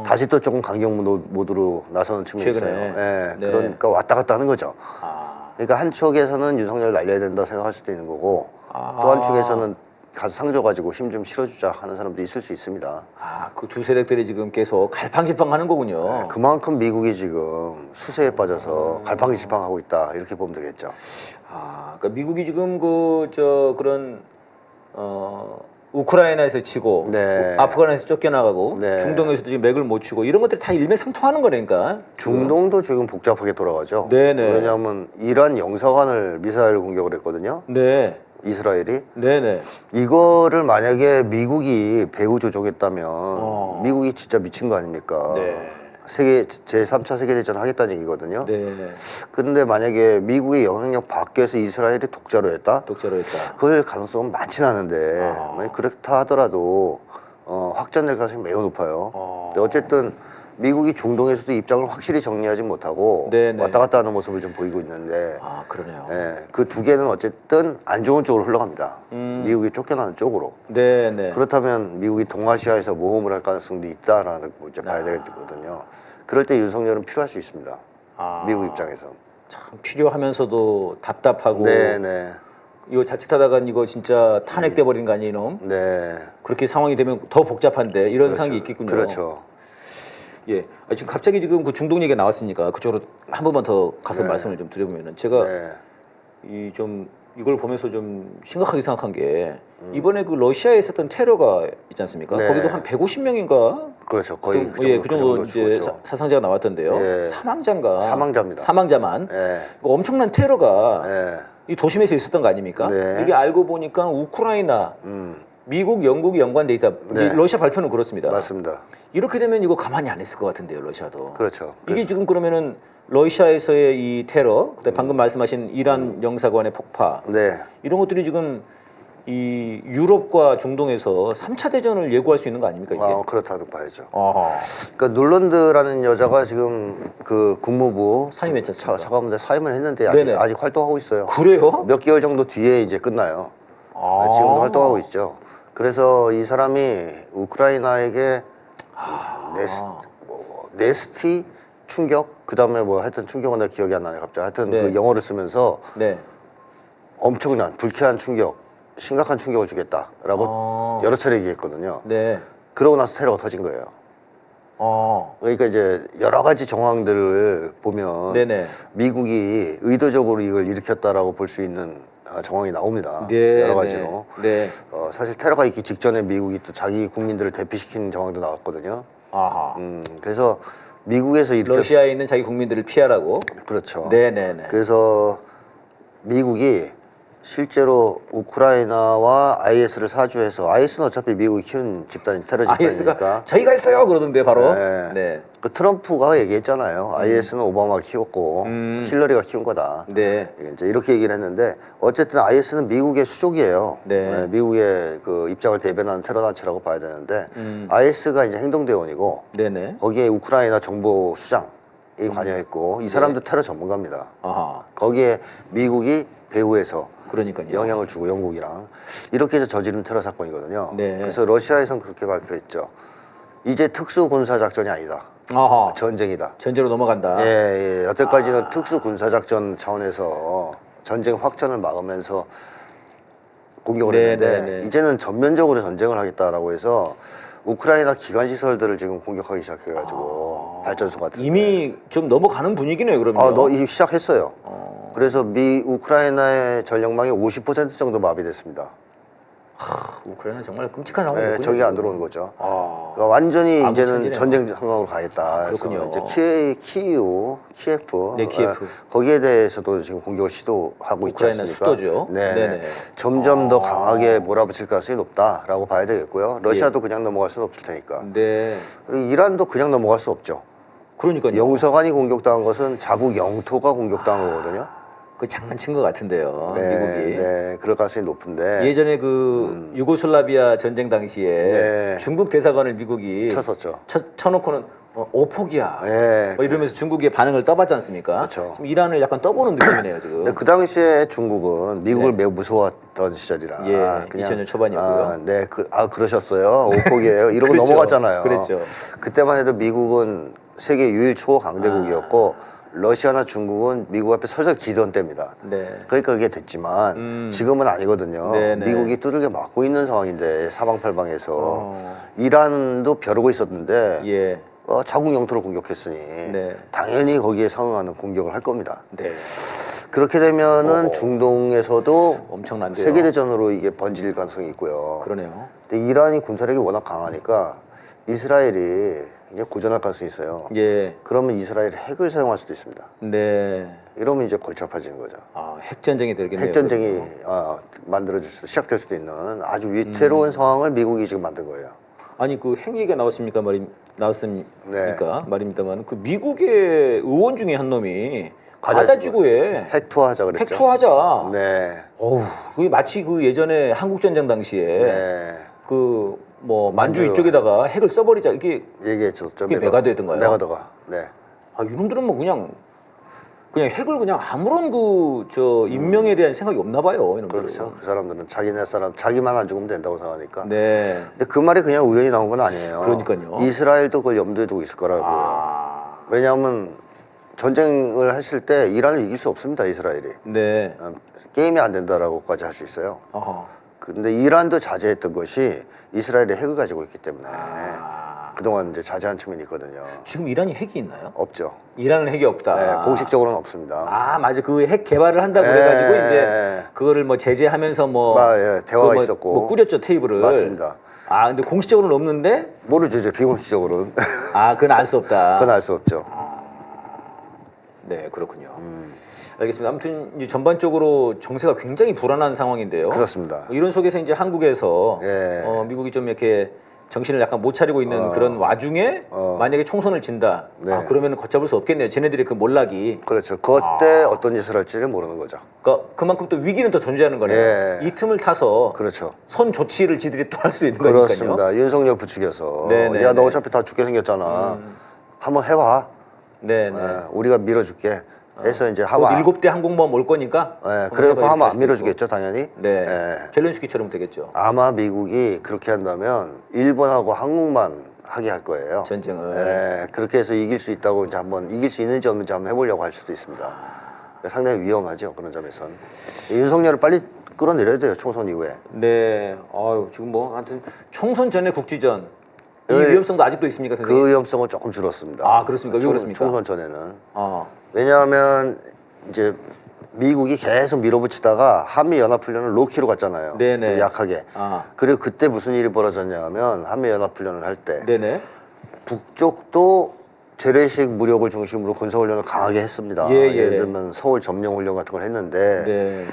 다시 또 조금 강경 모드로 나서는 측면이 최근에. 있어요. 예, 네. 그러니까 왔다 갔다 하는 거죠. 아, 그러니까 한쪽에서는 윤석열 날려야 된다 생각할 수도 있는 거고 아. 또 한쪽에서는 가서 상조 가지고 힘 좀 실어주자 하는 사람도 있을 수 있습니다. 그 두 세력들이 지금 계속 갈팡질팡하는 거군요. 그만큼 미국이 지금 수세에 빠져서 갈팡질팡하고 있다 이렇게 보면 되겠죠. 그러니까 미국이 지금 그런 우크라이나에서 치고 네. 아프간에서 쫓겨나가고 네. 중동에서도 지금 맥을 못 치고 이런 것들이 다 일맥상통하는 거니까. 중동도 지금 복잡하게 돌아가죠. 네네. 왜냐하면 이란 영사관을 미사일 공격을 했거든요. 네, 이스라엘이. 네네. 이거를 만약에 미국이 배후 조종했다면 미국이 진짜 미친 거 아닙니까? 네. 제3차 세계대전 하겠다는 얘기거든요. 네, 근데 만약에 미국의 영향력 밖에서 이스라엘이 독자로 했다? 독자로 했다. 그럴 가능성은 많진 않은데 만약 그렇다 하더라도 확전될 가능성이 매우 높아요. 근데 어쨌든 미국이 중동에서도 입장을 확실히 정리하지 못하고 네네. 왔다 갔다 하는 모습을 좀 보이고 있는데 그러네요. 그 두 개는 어쨌든 안 좋은 쪽으로 흘러갑니다. 미국이 쫓겨나는 쪽으로. 네네. 그렇다면 미국이 동아시아에서 모험을 할 가능성도 있다라는 걸 이제 봐야 되거든요. 그럴 때 윤석열은 필요할 수 있습니다. 미국 입장에서. 참 필요하면서도 답답하고. 네네. 이거 자칫하다가 이거 진짜 탄핵돼 버린 거 아니에요, 이놈? 네. 그렇게 상황이 되면 더 복잡한데 이런 그렇죠. 상황이 있겠군요. 그렇죠. 예. 지금 갑자기 지금 그 중동 얘기가 나왔으니까 그쪽으로 한 번만 더 가서 네. 말씀을 좀 드려보면은 제가 네. 이걸 보면서 좀 심각하게 생각한 게 이번에 그 러시아에 있었던 테러가 있지 않습니까? 네. 거기도 한 150명인가? 그렇죠. 거의 그 정도 이제 죽었죠. 사상자가 나왔던데요. 예. 사망자인가? 사망자입니다. 사망자만. 네. 그 엄청난 테러가 네. 이 도심에서 있었던 거 아닙니까? 네. 이게 알고 보니까 우크라이나, 미국, 영국이 연관돼 있다. 네. 러시아 발표는 그렇습니다. 맞습니다. 이렇게 되면 이거 가만히 안 있을 것 같은데요, 러시아도. 그렇죠. 이게 지금 그러면은 러시아에서의 이 테러, 그다음에 방금 말씀하신 이란 영사관의 폭파, 네. 이런 것들이 지금 이 유럽과 중동에서 3차 대전을 예고할 수 있는 거 아닙니까 이게? 그렇다고 봐야죠. 아하. 그러니까 놀런드라는 여자가 지금 그 국무부 사임했지 않습니까? 차관문대 사임을 했는데 네네. 아직 활동하고 있어요. 그래요? 몇 개월 정도 뒤에 이제 끝나요. 지금도 활동하고 있죠. 그래서 이 사람이 우크라이나에게 네스티 충격, 그 다음에 뭐 하여튼 충격은 내가 기억이 안 나네 갑자기. 하여튼 네. 그 영어를 쓰면서 네. 엄청난 불쾌한 충격, 심각한 충격을 주겠다라고 여러 차례 얘기했거든요. 네. 그러고 나서 테러가 터진 거예요. 어. 그러니까 이제 여러 가지 정황들을 보면 네네. 미국이 의도적으로 이걸 일으켰다라고 볼 수 있는 정황이 나옵니다. 네. 여러 가지로. 네. 사실 테러가 있기 직전에 미국이 또 자기 국민들을 대피시키는 정황도 나왔거든요. 아하. 그래서 미국에서 러시아에 있는 자기 국민들을 피하라고. 그렇죠. 네네네. 그래서 미국이 실제로 우크라이나와 IS를 사주해서 IS는 어차피 미국이 키운 집단 테러 IS가 집단이니까 저희가 했어요 그러던데 바로. 네. 네. 그 트럼프가 얘기했잖아요. IS는 오바마가 키웠고 힐러리가 키운 거다. 네. 이제 이렇게 얘기를 했는데 어쨌든 IS는 미국의 수족이에요. 네. 미국의 그 입장을 대변하는 테러 단체라고 봐야 되는데 IS가 이제 행동대원이고 네네. 거기에 우크라이나 정보 수장이 관여했고 이 사람도 테러 전문가입니다. 아하. 거기에 미국이 배후에서 그러니까요. 영향을 주고 영국이랑 이렇게 해서 저지른 테러 사건이거든요. 네. 그래서 러시아에선 그렇게 발표했죠. 이제 특수 군사 작전이 아니다. 아하. 전쟁이다. 전제로 넘어간다. 예, 예. 여태까지는 특수 군사 작전 차원에서 전쟁 확전을 막으면서 공격을 네, 했는데 네, 네. 이제는 전면적으로 전쟁을 하겠다라고 해서 우크라이나 기관 시설들을 지금 공격하기 시작해가지고 발전소 같은 이미 좀 넘어가는 분위기네요 그러면. 너 이미 시작했어요. 그래서 우크라이나의 전력망이 50% 정도 마비됐습니다. 우크라이나 정말 끔찍한 상황이군요. 네, 저기 안 들어오는 거죠. 아. 그러니까 완전히 아무 이제는 천지네요. 전쟁 상황으로 가겠다. 그렇군요. 그래서 이제 키예프, 네, 키예프. 거기에 대해서도 지금 공격을 시도하고 있지 우크라이나 않습니까? 수도죠. 네, 네네. 점점 더 강하게 몰아붙일 가능성이 높다라고 봐야 되겠고요. 러시아도 그냥 넘어갈 수는 없을 테니까. 네. 그리고 이란도 그냥 넘어갈 수 없죠. 그러니까요. 영사관이 공격당한 것은 자국 영토가 공격당한 거거든요. 그 장난친 것 같은데요. 네, 미국이. 네, 그럴 가능성이 높은데 예전에 그 유고슬라비아 전쟁 당시에 네. 중국 대사관을 미국이 쳤었죠. 쳐놓고는 오폭이야. 네, 뭐 이러면서 중국의 반응을 떠봤지 않습니까? 그렇죠. 지금 이란을 약간 떠보는 느낌이네요 지금. 근데 그 당시에 중국은 미국을 네. 매우 무서워했던 시절이라 예, 2000년 초반이었고요. 네, 그러셨어요. 오폭이에요. 이러고 그랬죠. 넘어갔잖아요. 그랬죠. 그때만 해도 미국은 세계 유일 초강대국이었고 러시아나 중국은 미국 앞에 설설 기던 때입니다. 네. 그러니까 그게 됐지만 지금은 아니거든요. 네네. 미국이 두들겨 맞고 있는 상황인데 사방팔방에서 이란도 벼르고 있었는데 예. 자국 영토를 공격했으니 네. 당연히 거기에 상응하는 공격을 할 겁니다. 네. 그렇게 되면은 중동에서도 엄청난데요. 세계대전으로 이게 번질 가능성이 있고요. 그러네요. 근데 이란이 군사력이 워낙 강하니까 이스라엘이 이제 고전할 가능성이 있어요. 예. 그러면 이스라엘이 핵을 사용할 수도 있습니다. 네. 이러면 이제 골치 아파지는 거죠. 핵전쟁이 되겠네요. 핵전쟁이 만들어질 수도 시작될 수도 있는 아주 위태로운 상황을 미국이 지금 만든 거예요. 아니 그 핵 얘기가 나왔습니까 나왔습니까 네. 말입니다만 그 미국의 의원 중에 한 놈이 가자 가자지구에 핵 투하하자 그랬죠. 핵 투하하자. 네. 어우, 그게 마치 그 예전에 한국 전쟁 당시에 네. 그 뭐 만주 만주. 이쪽에다가 핵을 써버리자 이게 얘기했죠. 그게 메가드였던가요? 메가더가. 네. 이놈들은 뭐 그냥 핵을 그냥 아무런 그 인명에 대한 생각이 없나 봐요. 이놈들은. 그렇죠. 그 사람들은 자기네 사람 자기만 안 죽으면 된다고 생각하니까. 네. 근데 그 말이 그냥 우연히 나온 건 아니에요. 그러니까요. 이스라엘도 그걸 염두에 두고 있을 거라고요. 왜냐하면 전쟁을 했을 때 이란을 이길 수 없습니다. 이스라엘이. 네. 게임이 안 된다라고까지 할 수 있어요. 어허. 근데 이란도 자제했던 것이 이스라엘의 핵을 가지고 있기 때문에 그동안 이제 자제한 측면이 있거든요. 지금 이란이 핵이 있나요? 없죠. 이란은 핵이 없다. 네, 공식적으로는 없습니다. 맞아. 그 핵 개발을 한다고 네. 해가지고 이제 그거를 뭐 제재하면서 뭐 예, 대화가 그거 있었고. 뭐 꾸렸죠 테이블을. 맞습니다. 근데 공식적으로는 없는데 모르죠. 이제 비공식적으로는. 그건 알 수 없다. 그건 알 수 없죠. 네, 그렇군요. 알겠습니다. 아무튼 이제 전반적으로 정세가 굉장히 불안한 상황인데요. 그렇습니다. 이런 속에서 이제 한국에서 예. 미국이 좀 이렇게 정신을 약간 못 차리고 있는 그런 와중에 만약에 총선을 진다. 네. 그러면 걷잡을 수 없겠네요. 쟤네들의 그 몰락이. 그렇죠. 그때 어떤 짓을 할지를 모르는 거죠. 그러니까 그만큼 또 위기는 더 존재하는 거네요. 예. 이 틈을 타서 그렇죠. 선 조치를 지들이 또 할 수 있는 거니까요. 그렇습니다. 윤석열 부추겨서 네네, 야, 너 네. 어차피 다 죽게 생겼잖아. 한번 해봐. 네, 네. 우리가 밀어줄게. 해서 이제 곧 하면 7대 항공모함 올 거니까. 그래도 해봐, 하면 이렇게 할 안 수도 밀어주겠죠, 있고. 당연히. 네. 예. 젤렌스키처럼 되겠죠. 아마 미국이 그렇게 한다면 일본하고 한국만 하게 할 거예요. 전쟁을. 네, 그렇게 해서 이길 수 있다고 이제 한번 이길 수 있는지 없는지 한번 해보려고 할 수도 있습니다. 상당히 위험하죠 그런 점에선. 윤석열을 빨리 끌어내려야 돼요 총선 이후에. 네. 아유 지금 뭐 하여튼 총선 전에 국지전 이 네. 위험성도 아직도 있습니까, 선생님? 그 위험성은 조금 줄었습니다. 아, 그렇습니까? 왜 그렇습니까? 총선 전에는. 아, 왜냐하면 이제 미국이 계속 밀어붙이다가 한미 연합훈련을 로키로 갔잖아요. 네네. 좀 약하게. 아. 그리고 그때 무슨 일이 벌어졌냐면 한미 연합훈련을 할 때 네네. 북쪽도 재래식 무력을 중심으로 군사훈련을 강하게 했습니다. 예, 예. 예를 들면 서울 점령훈련 같은 걸 했는데 네.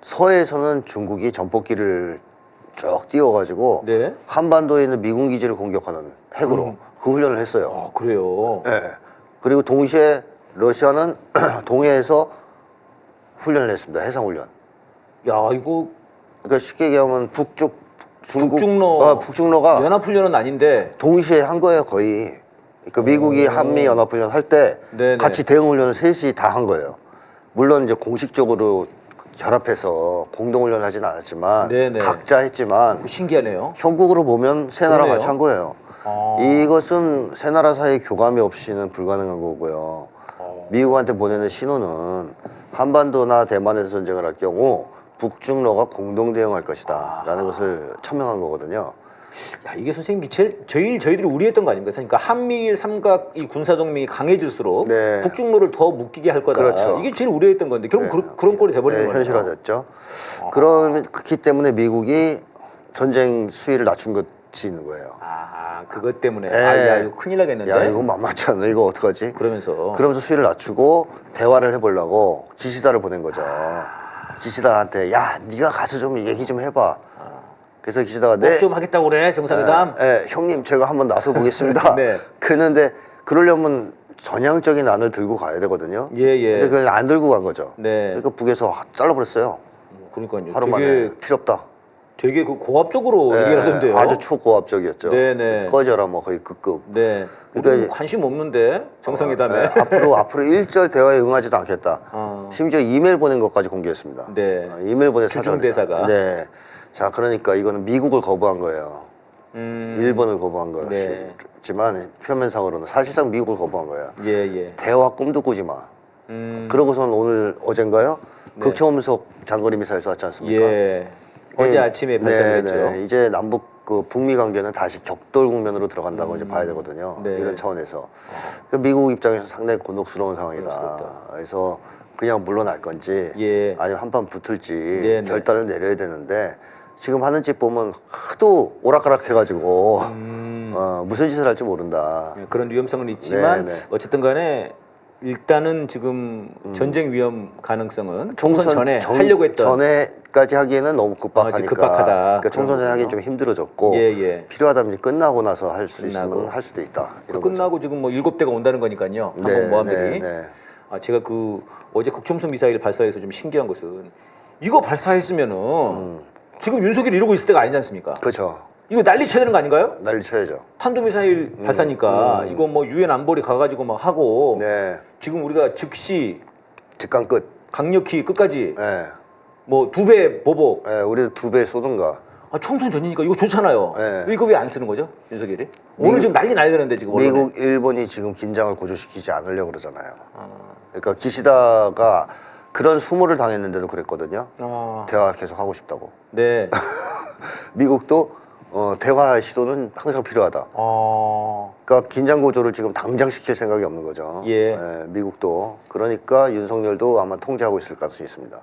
서해에서는 중국이 전폭기를 쭉 띄워가지고 네. 한반도에 있는 미군 기지를 공격하는 핵으로 그 훈련을 했어요. 아, 그래요. 예. 그리고 동시에 러시아는 동해에서 훈련을 했습니다. 해상훈련. 야, 이거 그러니까 쉽게 얘기하면 북쪽 중국 북중로 북중로가 연합훈련은 아닌데. 동시에 한 거예요 거의. 그러니까 미국이 한미 연합훈련 할 때 네네. 같이 대응훈련을 셋이 다 한 거예요. 물론 이제 공식적으로 결합해서 공동훈련을 하진 않았지만 네네. 각자 했지만 신기하네요. 형국으로 보면 세 나라 그러네요. 같이 한 거예요. 아. 이것은 세 나라 사이 교감이 없이는 불가능한 거고요. 미국한테 보내는 신호는 한반도나 대만에서 전쟁을 할 경우 북중러가 공동 대응할 것이다 라는 것을 천명한 거거든요. 야, 이게 선생님 제일 저희들이 우려했던 거 아닙니까? 그러니까 한미일 삼각 이 군사 동맹이 강해질수록 네. 북중로를 더 묶이게 할 거다. 그렇죠. 이게 제일 우려했던 건데 결국 네. 그런 꼴이 돼버리는 네, 거예요. 현실화됐죠. 그렇기 때문에 미국이 전쟁 수위를 낮춘 것이 있는 거예요. 아, 그것 때문에. 네. 아, 야, 이거 큰일 나겠는데. 야 이거 만만치 않아. 이거 어떡하지? 그러면서. 그러면서 수위를 낮추고 대화를 해보려고 기시다를 보낸 거죠. 기시다한테 야 네가 가서 좀 얘기 좀 해봐. 그래서 기시다가 뭐 좀 하겠다고 그래 정상회담. 네, 형님 제가 한번 나서 보겠습니다. 네. 그랬는데 그러려면 전향적인 안을 들고 가야 되거든요. 예, 예. 근데 그걸 안 들고 간 거죠. 네. 그러니까 북에서 잘라버렸어요. 그러니까요. 하루 되게 만에 필요 없다. 되게 그 고압적으로 네, 얘기를 하던데요. 아주 초고압적이었죠. 네네. 꺼져라 뭐 거의 급급. 네. 그러니까 우리는 관심 없는데 정상회담에. 네, 앞으로 일절 대화에 응하지도 않겠다. 심지어 이메일 보낸 것까지 공개했습니다. 네. 이메일 보낸 주중 사정을. 대사가. 네. 자 그러니까 이거는 미국을 거부한 거예요. 일본을 거부한 네. 것이지만 표면상으로는 사실상 미국을 거부한 거예요. 예, 예. 대화 꿈도 꾸지 마. 그러고선 오늘 어젠가요? 네. 극초음속 장거리 미사일 쐈지 않습니까? 예. 어제 아침에 발사했죠. 네. 이제 남북 그 북미 관계는 다시 격돌 국면으로 들어간다고 이제 봐야 되거든요. 네. 이런 차원에서 그 미국 입장에서 상당히 곤혹스러운 상황이다. 그렇습니다. 그래서 그냥 물러날 건지 예. 아니면 한판 붙을지 네, 네. 결단을 내려야 되는데 지금 하는 짓 보면 하도 오락가락해가지고 무슨 짓을 할지 모른다. 예, 그런 위험성은 있지만 네, 네. 어쨌든 간에 일단은 지금 전쟁 위험 가능성은 총선 전에 하려고 했던 전에까지 하기에는 너무 급박하니까. 아직 급박하다. 그러니까 총선 전에 그런 하기엔 좀 힘들어졌고 예, 예. 필요하다면 이제 끝나고 나서 할 수 끝나고. 있으면 할 수도 있다. 그 이런 거죠. 끝나고 지금 뭐 7대가 온다는 거니까요. 네, 한국 모함들이. 네, 네. 아, 제가 그 어제 극초음속 미사일 발사해서 좀 신기한 것은 이거 발사했으면은 지금 윤석열이 이러고 있을 때가 아니지 않습니까? 그렇죠. 이거 난리 쳐야 되는 거 아닌가요? 난리 쳐야죠. 탄도미사일 발사니까 이거 뭐 유엔 안보리 가가지고 막 하고 네. 지금 우리가 즉시 직강 끝. 강력히 끝까지 네. 뭐 2배 보복. 네, 우리도 2배 쏘든가. 아, 총선 전이니까 이거 좋잖아요. 네. 왜 이거 왜 안 쓰는 거죠, 윤석열이? 오늘 지금 난리 나야 되는데 지금 언론에. 미국, 일본이 지금 긴장을 고조시키지 않으려고 그러잖아요. 그러니까 기시다가 그런 수모를 당했는데도 그랬거든요. 아, 대화 계속 하고 싶다고. 네. 미국도 대화 시도는 항상 필요하다. 아, 그러니까 긴장 고조를 지금 당장 시킬 생각이 없는 거죠. 예. 미국도. 그러니까 윤석열도 아마 통제하고 있을 가능성이 있습니다.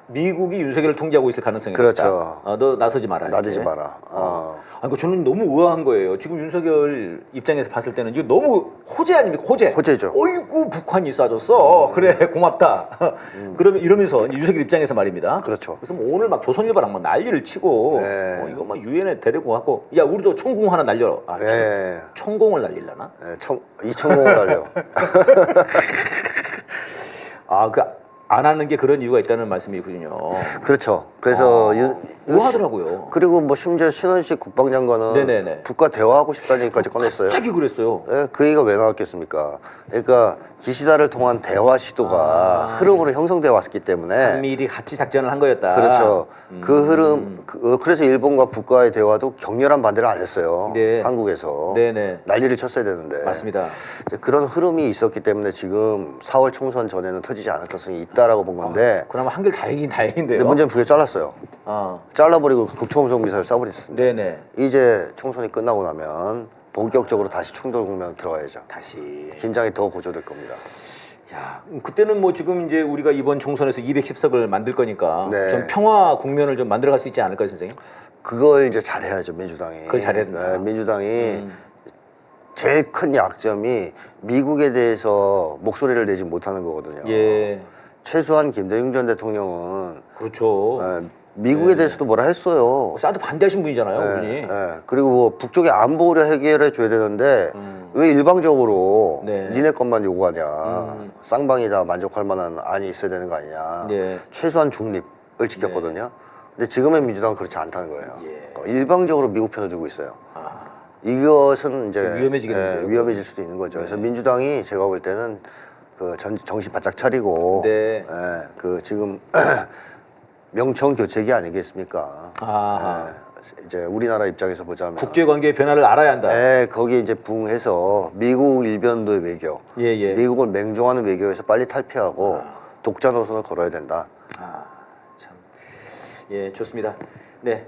미국이 윤석열을 통제하고 있을 가능성이 그렇죠. 있다. 아, 너 나서지 마라. 나대지 이렇게. 마라. 아, 그 저는 너무 의아한 거예요. 지금 윤석열 입장에서 봤을 때는 이거 너무 호재 아닙니까? 호재. 호재죠. 어이구 북한이 쏴줬어. 그래 고맙다. 그러면 이러면서 윤석열 입장에서 말입니다. 그렇죠. 그래서 뭐 오늘 막 조선일보랑 막 난리를 치고 네. 이거 막 유엔에 데리고 갖고 야 우리도 총공 하나 날려라. 아, 네. 총공을 날리려나? 네, 이천공을 하려. 아, 그 안 하는 게 그런 이유가 있다는 말씀이군요. 그렇죠. 그래서 우아하더라고요. 그리고 뭐 심지어 신원식 국방장관은 네네네. 북과 대화하고 싶다는 얘기까지 꺼냈어요. 갑자기 그랬어요. 예, 그 얘기가 왜 나왔겠습니까? 그러니까 기시다를 통한 대화 시도가 흐름으로 형성돼 왔기 때문에 한미일이 같이 작전을 한 거였다. 그렇죠. 그 흐름 그래서 일본과 북과의 대화도 격렬한 반대를 안 했어요. 네. 한국에서 네네. 난리를 쳤어야 되는데 맞습니다. 이제 그런 흐름이 있었기 때문에 지금 4월 총선 전에는 터지지 않을 가능성이 있다라고 본 건데 그나마 한결 다행이긴 다행인데요. 근데 문제는 북에 잘랐어요. 아, 잘라버리고 극초음속 미사일 쏴버렸습니다. 네네. 이제 총선이 끝나고 나면 본격적으로 다시 충돌 국면 들어가야죠. 다시. 긴장이 더 고조될 겁니다. 야, 그때는 뭐 지금 이제 우리가 이번 총선에서 210석을 만들 거니까 네. 좀 평화 국면을 좀 만들어갈 수 있지 않을까요, 선생님? 그걸 이제 잘해야죠, 민주당이. 그걸 잘해야 된다. 네, 민주당이 제일 큰 약점이 미국에 대해서 목소리를 내지 못하는 거거든요. 예, 최소한 김대중 전 대통령은 그렇죠. 미국에 대해서도 뭐라 했어요. 사드 반대하신 분이잖아요, 네, 그분이. 네. 그리고 뭐 북쪽의 안보를 해결해 줘야 되는데 왜 일방적으로 네. 니네 것만 요구하냐. 쌍방이 다 만족할 만한 안이 있어야 되는 거 아니냐. 네. 최소한 중립을 지켰거든요. 근데 지금의 민주당은 그렇지 않다는 거예요. 예. 일방적으로 미국 편을 들고 있어요. 아, 이것은 이제 좀 위험해지겠는데요, 위험해질 수도 있는 거죠. 그래서 민주당이 제가 볼 때는 그 정신 바짝 차리고 네. 그 지금 명청 교체기 아니겠습니까? 아하. 이제 우리나라 입장에서 보자면 국제관계의 변화를 알아야 한다. 거기에 이제 부응해서 미국 일변도의 외교, 예, 예. 미국을 맹종하는 외교에서 빨리 탈피하고 독자 노선을 걸어야 된다. 아, 참. 예, 좋습니다. 네.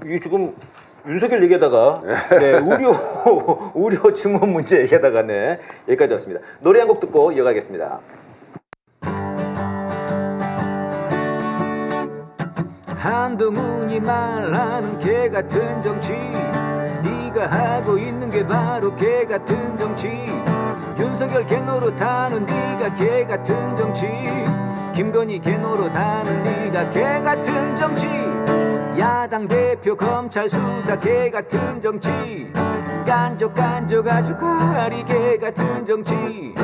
이게 지금 윤석열 얘기하다가 네, 우려 증원 문제 얘기하다가 네, 여기까지 왔습니다. 노래 한 곡 듣고 이어가겠습니다. 한동훈이 말하는 개 같은 정치, 네가 하고 있는 게 바로 개 같은 정치. 윤석열 개 노릇하는 네가 개 같은 정치, 김건희 개 노릇하는 네가 개 같은 정치. 야당 대표 검찰 수사 개 같은 정치, 간족 아주 가리 개 같은 정치,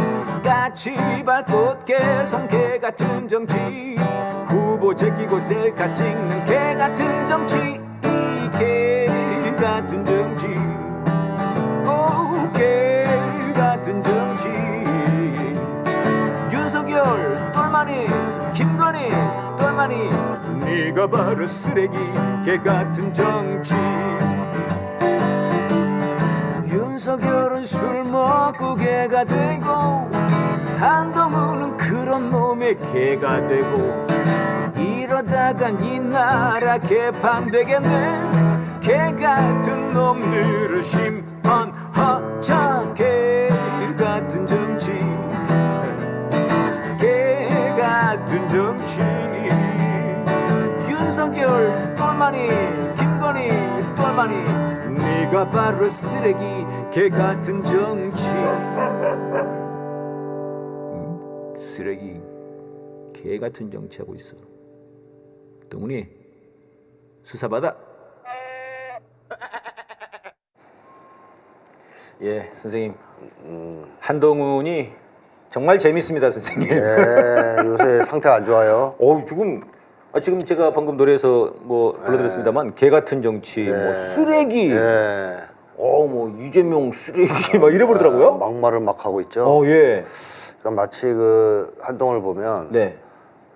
까치 발꽃 개성 개 같은 정치, 후보 제끼고 셀카 찍는 개 같은 정치. 이 개 같은 정치, 개 같은 정치. 윤석열 똘마니, 김건희 똘마니, 네가 바로 쓰레기 개 같은 정치. 윤석열은 술 먹고 개가 되고, 한동훈은 그런 놈의 개가 되고, 이러다간 이 나라 개판되겠네. 개 같은 놈들을 심판하자. 개 같은 정치, 개 같은 정치. 윤석열 똘마니, 김건희 똘마니, 네가 바로 쓰레기 개 같은 정치. 쓰레기 개 같은 정치하고 있어. 동훈이 수사받아. 예, 선생님. 한동훈이 정말 재밌습니다, 선생님. 요새 상태가 안 좋아요. 지금 제가 방금 노래에서 뭐 불러드렸습니다만 개 같은 정치, 뭐 쓰레기, 뭐 이재명 쓰레기 막 이래 부르더라고요. 막말을 막 하고 있죠. 예. 그러니까 마치 그 한동훈을 보면 네.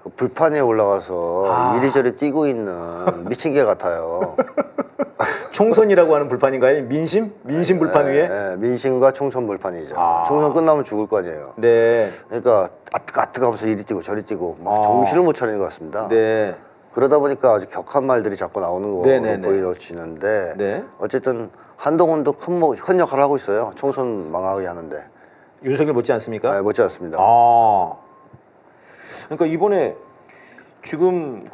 그 불판 위에 올라가서 이리저리 뛰고 있는 미친 개 같아요. 총선이라고 하는 불판인가요? 민심 불판 위에? 민심과 총선 불판이죠. 총선 끝나면 죽을 거 아니에요. 네. 그러니까 아뜨가면서 이리 뛰고 저리 뛰고 막 정신을 못 차리는 것 같습니다. 네. 그러다 보니까 아주 격한 말들이 자꾸 나오는 거 네네네. 보여지는데 네. 어쨌든 한동훈도 큰 역할을 하고 있어요. 총선 망하게 하는데. 윤석열 못지 않습니까? 못지 않습니다. 그러니까 이번에 지금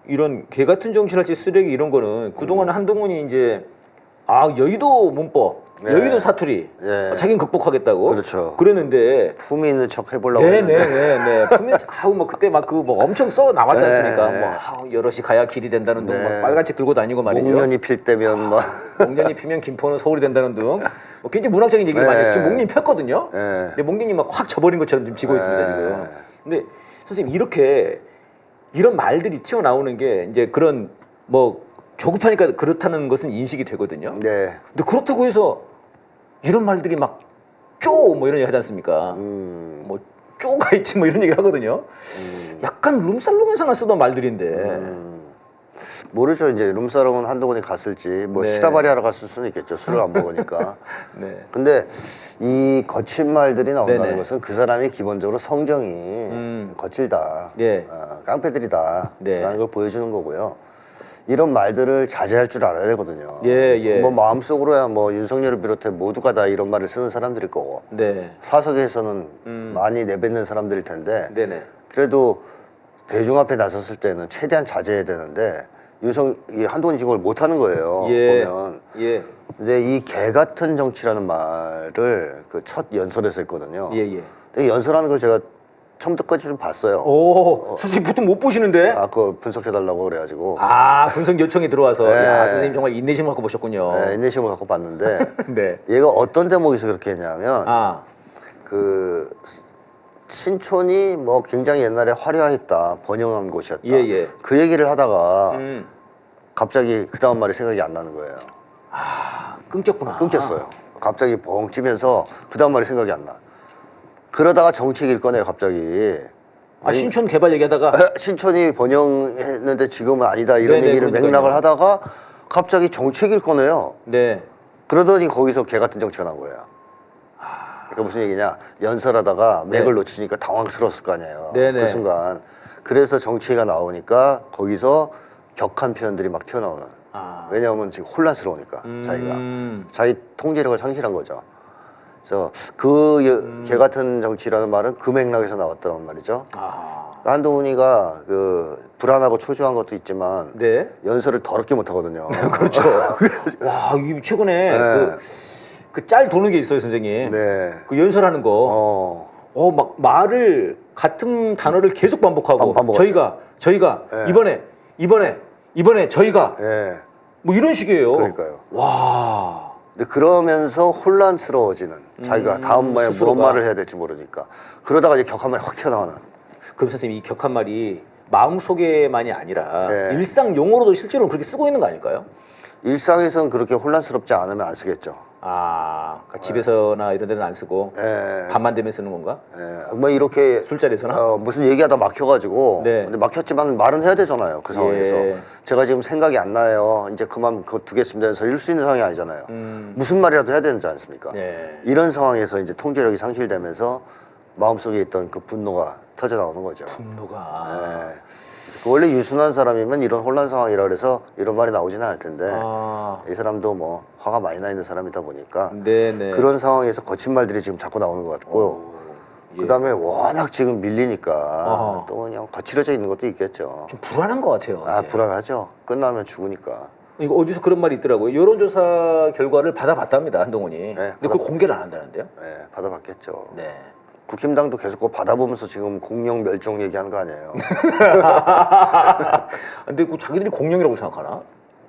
이런 개 같은 정치랄지 쓰레기 이런 거는 그동안 한동훈이 이제 여의도 문법, 여의도 사투리 자기는 극복하겠다고 그랬는데 품위 있는 척 해보려고 했는데 품위 뭐 그때 막 엄청 써 나왔지 않습니까? 뭐 여럿이 가야 길이 된다는 등 막 빨간색 들고 다니고 말이죠. 목련이 필 때면 막 목련이 피면 김포는 서울이 된다는 등 굉장히 문학적인 얘기를 많이 했어요. 지금 목련이 폈거든요. 근데 목련이 막 확 져버린 것처럼 지금 지고 있습니다 지금. 근데 선생님 이렇게 이런 말들이 튀어나오는 게 이제 그런 뭐 조급하니까 그렇다는 것은 인식이 되거든요. 네. 근데 그렇다고 해서 이런 말들이 막 쪼 뭐 이런 얘기 하지 않습니까? 뭐 쪼가 있지 뭐 이런 얘기 하거든요. 약간 룸살롱에서나 쓰던 말들인데. 모르죠. 이제 룸사롱은 한동훈이 갔을지 뭐 네. 시다바리 하러 갔을 수는 있겠죠. 술을 안 먹으니까. 네. 근데 이 거친 말들이 나온다는 네네. 것은 그 사람이 기본적으로 성정이 거칠다. 예. 깡패들이다. 네. 라는 걸 보여주는 거고요. 이런 말들을 자제할 줄 알아야 되거든요. 예. 뭐 마음속으로야 뭐 윤석열을 비롯해 모두가 다 이런 말을 쓰는 사람들일 거고 네. 사석에서는 많이 내뱉는 사람들일 텐데 네네. 그래도 대중 앞에 나섰을 때는 최대한 자제해야 되는데 이 한동훈이 지금 그걸 못하는 거예요. 예. 보면. 예. 근데 이 개 같은 정치라는 말을 그 첫 연설에서 했거든요. 예. 근데 연설하는 걸 제가 처음부터까지 좀 봤어요. 오, 선생님 보통 못 보시는데? 그거 분석해달라고 그래가지고. 분석 요청이 들어와서 네. 야, 선생님 정말 인내심을 갖고 보셨군요. 네, 인내심을 갖고 봤는데 네. 얘가 어떤 대목에서 그렇게 했냐면 아, 그 신촌이 뭐 굉장히 옛날에 화려했다, 번영한 곳이었다. 예. 그 얘기를 하다가 음. 갑자기 그 다음 말이 생각이 안 나는 거예요. 끊겼구나. 끊겼어요. 갑자기 뻥 찌면서 그 다음 말이 생각이 안 나. 그러다가 정치 얘기를 꺼내요, 갑자기. 신촌 개발 얘기하다가 신촌이 번영했는데 지금은 아니다 이런 네네, 얘기를 그러니까요. 맥락을 하다가 갑자기 정치 얘기를 꺼내요. 네. 그러더니 거기서 개 같은 정치가 나온 거예요. 그러니까 무슨 얘기냐, 연설하다가 맥을 네. 놓치니까 당황스러웠을 거 아니에요. 네네. 그 순간. 그래서 정치가 나오니까 거기서 격한 표현들이 막 튀어나오는. 왜냐하면 지금 혼란스러우니까 자기가 자기 통제력을 상실한 거죠. 그래서 개 같은 정치라는 말은 그 맥락에서 나왔다는 말이죠. 한동훈이가 그 불안하고 초조한 것도 있지만 네. 연설을 더럽게 못하거든요. 그렇죠. 와, 이게 최근에 네. 그 짤 도는 게 있어요, 선생님. 네. 그 연설하는 거. 막 말을 같은 단어를 계속 반복하고 반복하죠. 저희가 네. 이번에 저희가 예. 뭐 이런 식이에요. 그러니까요. 와. 근데 그러면서 혼란스러워지는 자기가 다음 말에 무슨 스스로가. 말을 해야 될지 모르니까 그러다가 이제 격한 말이 확 튀어나오는. 그럼 선생님 이 격한 말이 마음속에만이 아니라 네. 일상 용어로도 실제로 그렇게 쓰고 있는 거 아닐까요? 일상에선 그렇게 혼란스럽지 않으면 안 쓰겠죠. 그러니까 집에서나 이런 데는 안 쓰고 예. 밤만 되면 쓰는 건가? 예. 뭐 이렇게 술자리에서나? 무슨 얘기하다 막혀가지고 네. 근데 막혔지만 말은 해야 되잖아요. 그 상황에서 예. 제가 지금 생각이 안 나요. 이제 그만 그거 두겠습니다. 해서 이럴 수 있는 상황이 아니잖아요. 무슨 말이라도 해야 되지 않습니까? 네. 이런 상황에서 이제 통제력이 상실되면서 마음속에 있던 그 분노가 터져 나오는 거죠. 분노가. 예. 원래 유순한 사람이면 이런 혼란 상황이라 그래서 이런 말이 나오지는 않을 텐데 아. 이 사람도 뭐 화가 많이 나 있는 사람이다 보니까 네네. 그런 상황에서 거친 말들이 지금 자꾸 나오는 것 같고 예. 그다음에 워낙 지금 밀리니까 아하. 또 그냥 거칠어져 있는 것도 있겠죠. 좀 불안한 것 같아요. 이제. 불안하죠. 끝나면 죽으니까. 이거 어디서 그런 말이 있더라고요. 여론조사 결과를 받아봤답니다, 한동훈이. 근데 그걸 공개를 안 한다는데요? 네, 받아봤겠죠. 네. 국힘당도 계속 그거 받아보면서 지금 공룡 멸종 얘기하는 거 아니에요. 근데 그 자기들이 공룡이라고 생각하나?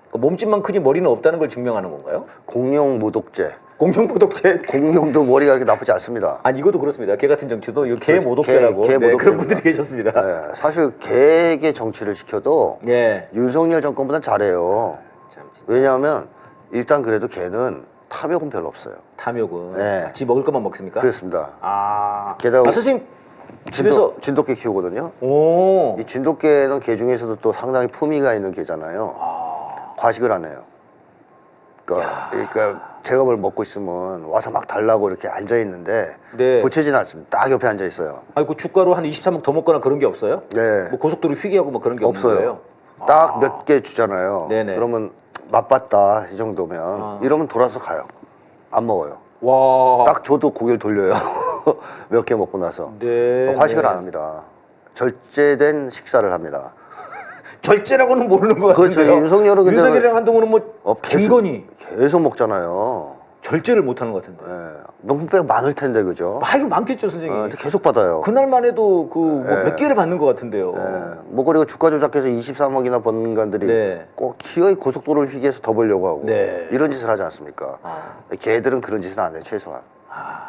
그러니까 몸집만 크지 머리는 없다는 걸 증명하는 건가요? 공룡 모독죄. 공룡 모독죄. 공룡도 머리가 그렇게 나쁘지 않습니다. 이것도 그렇습니다. 개 같은 정치도 이거 개 모독죄라고. 개 네, 그런 모독죄입니다. 분들이 계셨습니다. 네, 사실 개의 정치를 지켜도 예. 윤석열 정권보단 잘해요. 참 진짜. 왜냐하면 일단 그래도 개는 탐욕은 별로 없어요. 탐욕은 네. 지 먹을 것만 먹습니까? 그렇습니다. 게다가 게다가 선생님 집에서 진돗개 키우거든요. 오. 이 진돗개는 개 중에서도 또 상당히 품위가 있는 개잖아요. 과식을 안 해요. 그러니까 제가 뭘 먹고 있으면 와서 막 달라고 이렇게 앉아 있는데 네. 고치지는 않습니다. 딱 옆에 앉아 있어요. 그 주가로 한 23억 더 먹거나 그런 게 없어요? 네. 뭐 고속도로 휘게하고 뭐 그런 게 없는 거예요? 없어요. 딱 몇 개 주잖아요. 네네. 그러면 맛봤다 이 정도면 이러면 돌아서 가요. 안 먹어요. 와. 딱 줘도 고개를 돌려요. 몇 개 먹고 나서. 네. 과식을 네. 안 합니다. 절제된 식사를 합니다. 절제라고는 모르는 것 그렇죠. 같은데요. 윤석열은 근데 윤석열이랑 한동훈은 뭐 계속- 김건희 계속 먹잖아요. 절제를 못하는 것 같은데. 예. 명품백 많을 텐데 그죠? 이거 많겠죠, 선생님. 근데 계속 받아요. 그날만 해도 그 뭐 네. 몇 개를 받는 것 같은데요. 뭐 그리고 주가 조작해서 23억이나 번 인간들이 네. 꼭 기어이 고속도로를 휘게해서 더 벌려고 하고 네. 이런 짓을 하지 않습니까? 개들은 그런 짓은 안 해요, 최소한.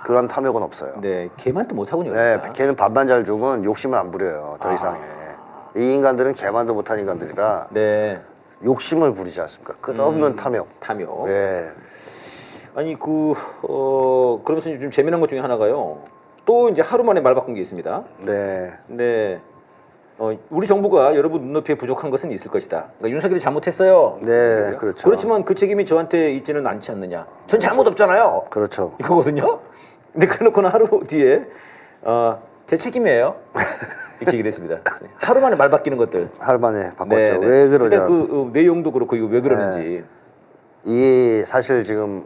그런 탐욕은 없어요. 네, 걔만도 못하군요. 네, 그러니까. 걔는 반반잘죽은 욕심은 안 부려요. 더 이상해. 이 인간들은 걔만도 못한 인간들이라 네, 욕심을 부리지 않습니까? 끝없는 탐욕. 탐욕. 네. 아니 그러면서 좀 재미난 것 중에 하나가요. 또 이제 하루 만에 말 바꾼 게 있습니다. 네. 네. 우리 정부가 여러분 눈높이에 부족한 것은 있을 것이다. 그러니까 윤석열이 잘못했어요. 네, 그렇죠. 그렇지만 그 책임이 저한테 있지는 않지 않느냐. 전 잘못 없잖아요. 그렇죠. 이거거든요. 근데 그래놓고는 하루 뒤에 제 책임이에요. 이렇게 얘기를 했습니다. 하루 만에 말 바뀌는 것들. 하루 만에 바꿨죠. 네, 네. 왜 그러냐. 일단 그 내용도 그렇고 이거 왜 그러는지. 이 사실 지금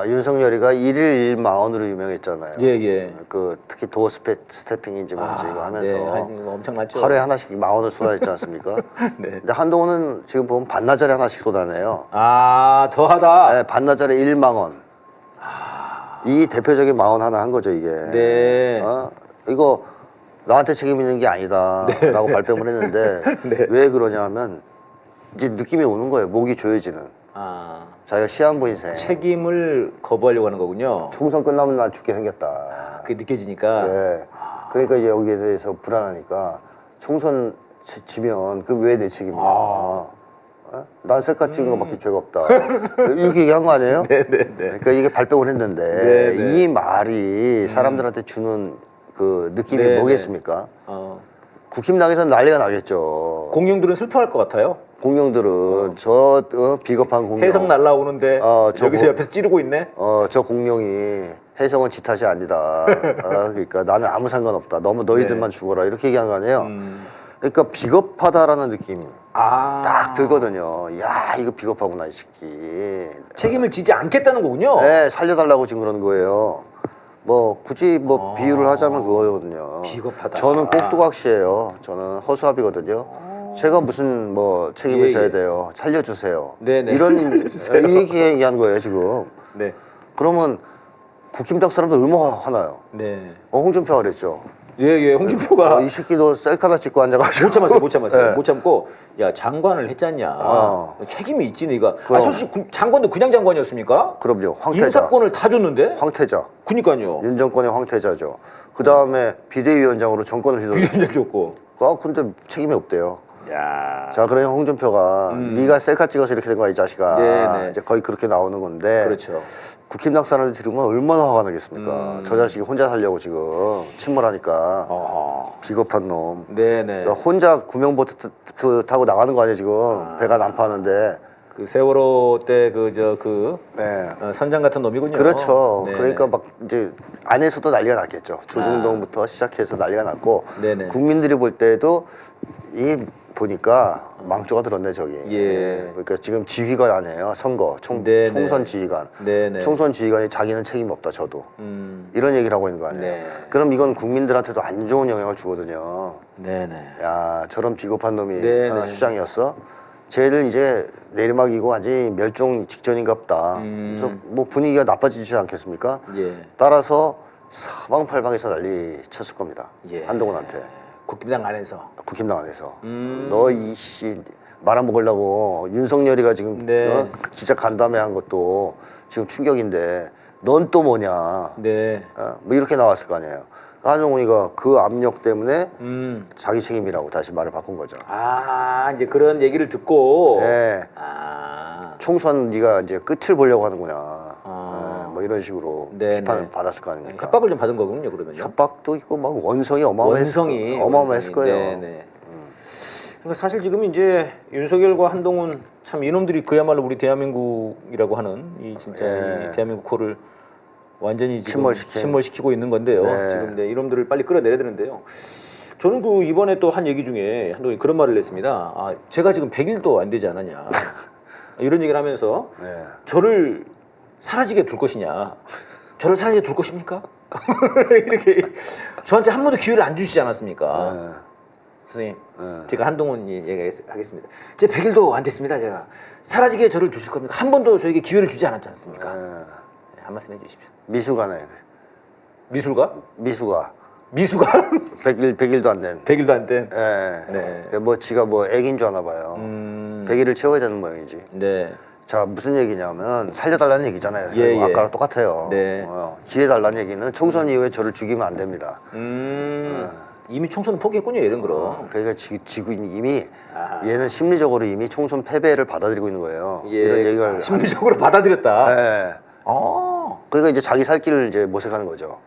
윤석열이가 일일 일마언으로 유명했잖아요. 예, 예. 그 특히 도어 스태핑인지 뭔지 이거 하면서 네, 엄청났죠. 하루에 하나씩 마언을 쏟아냈지 않습니까? 네. 근데 한동훈은 지금 보면 반나절에 하나씩 쏟아내요. 더하다. 네, 반나절에 1망언. 이 대표적인 마언 하나 한 거죠 이게. 네. 이거 나한테 책임 있는 게 아니다라고 발뺌을 했는데 네. 왜 그러냐면 이제 느낌이 오는 거예요. 목이 조여지는. 자기가 시한부 인생. 책임을 거부하려고 하는 거군요. 총선 끝나면 난 죽게 생겼다. 그게 느껴지니까. 네. 그러니까 이제 여기에 대해서 불안하니까 총선 지면 그 왜 내 책임이야? 난 셀카 찍은 거밖에 죄가 없다. 이렇게 얘기한 거 아니에요? 네네네. 그러니까 이게 발뺌을 했는데 네네. 이 말이 사람들한테 주는 그 느낌이 네네. 뭐겠습니까? 국힘당에서는 난리가 나겠죠. 공룡들은 슬퍼할 것 같아요. 공룡들은 저 비겁한 공룡. 해성 날라오는데 저거- 여기서 옆에서 찌르고 있네. 저 공룡이 해성은 지 탓이 아니다. 그러니까 나는 아무 상관없다. 너무 너희들만 네. 죽어라. 이렇게 얘기한 거 아니에요? 그러니까 비겁하다라는 느낌 딱 들거든요. 야, 이거 비겁하구나, 이 새끼. 책임을 지지 않겠다는 거군요. 네, 살려달라고 지금 그러는 거예요. 뭐 굳이 뭐 비유를 하자면 그거거든요. 비겁하다. 저는 꼭두각시예요. 저는 허수아비거든요. 제가 무슨 뭐 책임을 예, 져야 예. 돼요. 살려주세요. 네네. 이런 살려주세요. 이렇게 얘기한 거예요 지금. 네. 그러면 국힘당 사람들 얼마나 화나요? 네. 홍준표가 그랬죠. 예, 홍준표가 이 새끼도 셀카다 찍고 앉아가지고 못 참았어요. 네. 못 참고 야 장관을 했잖냐. 책임이 있지 네가. 그럼. 사실 장관도 그냥 장관이었습니까? 그럼요. 황태자. 인사권을 다 줬는데. 황태자. 그니까요. 윤 정권의 황태자죠. 그 다음에 비대위원장으로 정권을 휘둘렀죠. 비대위원장 줬고. 근데 책임이 없대요. 야. 자, 그러니 홍준표가 네가 셀카 찍어서 이렇게 된 거야 이 자식아. 네네. 이제 거의 그렇게 나오는 건데. 그렇죠. 국힘당 사람들 들으면 얼마나 화가 나겠습니까? 저 자식이 혼자 살려고 지금 침몰하니까 비겁한 놈. 네네. 그러니까 혼자 구명보트 타고 나가는 거 아니에요 지금 배가 난파하는데. 그 세월호 때 네. 선장 같은 놈이군요. 그렇죠. 네네. 그러니까 막 이제 안에서도 난리가 났겠죠. 조중동부터 시작해서 난리가 났고 네네. 국민들이 볼 때도 보니까 망조가 들었네 저기. 예. 그러니까 지금 지휘관 아니에요 선거 네네. 총선 지휘관. 네네. 총선 지휘관이 자기는 책임 없다 저도. 이런 얘기를 하고 있는 거 아니에요. 네. 그럼 이건 국민들한테도 안 좋은 영향을 주거든요. 네네. 야 저런 비겁한 놈이 네네. 수장이었어. 쟤를 이제 내리막이고 완전히 멸종 직전인갑다. 그래서 뭐 분위기가 나빠지지 않겠습니까? 예. 따라서 사방팔방에서 난리 쳤을 겁니다. 예. 한동훈한테 국힘당 안에서. 국힘당 안에서 너 이씨 말아먹으려고 윤석열이가 지금 네. 기자 간담회 한 것도 지금 충격인데 넌 또 뭐냐? 네. 뭐 이렇게 나왔을 거 아니에요. 한동훈이가 그 압력 때문에 자기 책임이라고 다시 말을 바꾼 거죠. 이제 그런 얘기를 듣고. 네. 총선 네가 이제 끝을 보려고 하는구나. 뭐 이런 식으로 네, 비판을 네. 받았을 거 아닙니까? 협박을 좀 받은 거군요, 그러면요. 협박도 있고 막 원성이 어마어마했을 원성이. 거예요. 네네. 그러니까 사실 지금 이제 윤석열과 한동훈 참 이놈들이 그야말로 우리 대한민국이라고 하는 이 진짜 네. 이 대한민국 코를 완전히 지금 침몰시킨. 침몰시키고 있는 건데요. 네. 지금 이놈들을 빨리 끌어내야 되는데요. 저는 그 이번에 또 한 얘기 중에 한동훈이 그런 말을 했습니다. 제가 지금 100일도 안 되지 않았냐. 이런 얘기를 하면서 네. 저를 사라지게 둘 것이냐. 저를 사라지게 둘 것입니까? 이렇게 저한테 한 번도 기회를 안 주시지 않았습니까? 네. 선생님, 제가 한동훈 얘기하겠습니다. 제 100일도 안 됐습니다. 제가 사라지게 저를 두실 겁니까? 한 번도 저에게 기회를 주지 않았지 않습니까? 네, 한 말씀 해주십시오. 미수가네. 미술가? 미수가. 미수가? 100일도 안 된. 100일도 안 된. 예. 네. 뭐 지가 뭐 애기인 줄 아나 봐요. 100일을 채워야 되는 모양이지. 네. 자, 무슨 얘기냐면 살려달라는 얘기잖아요. 예, 예. 아까랑 똑같아요. 네. 기회 달라는 얘기는 총선 이후에 저를 죽이면 안 됩니다. 이미 총선은 포기했군요, 이런 그럼. 그러니까 지금 이미 아. 얘는 심리적으로 이미 총선 패배를 받아들이고 있는 거예요. 예, 이런 얘기를 심리적으로 받아들였다. 네. 그러니까 이제 자기 살 길을 이제 모색하는 거죠.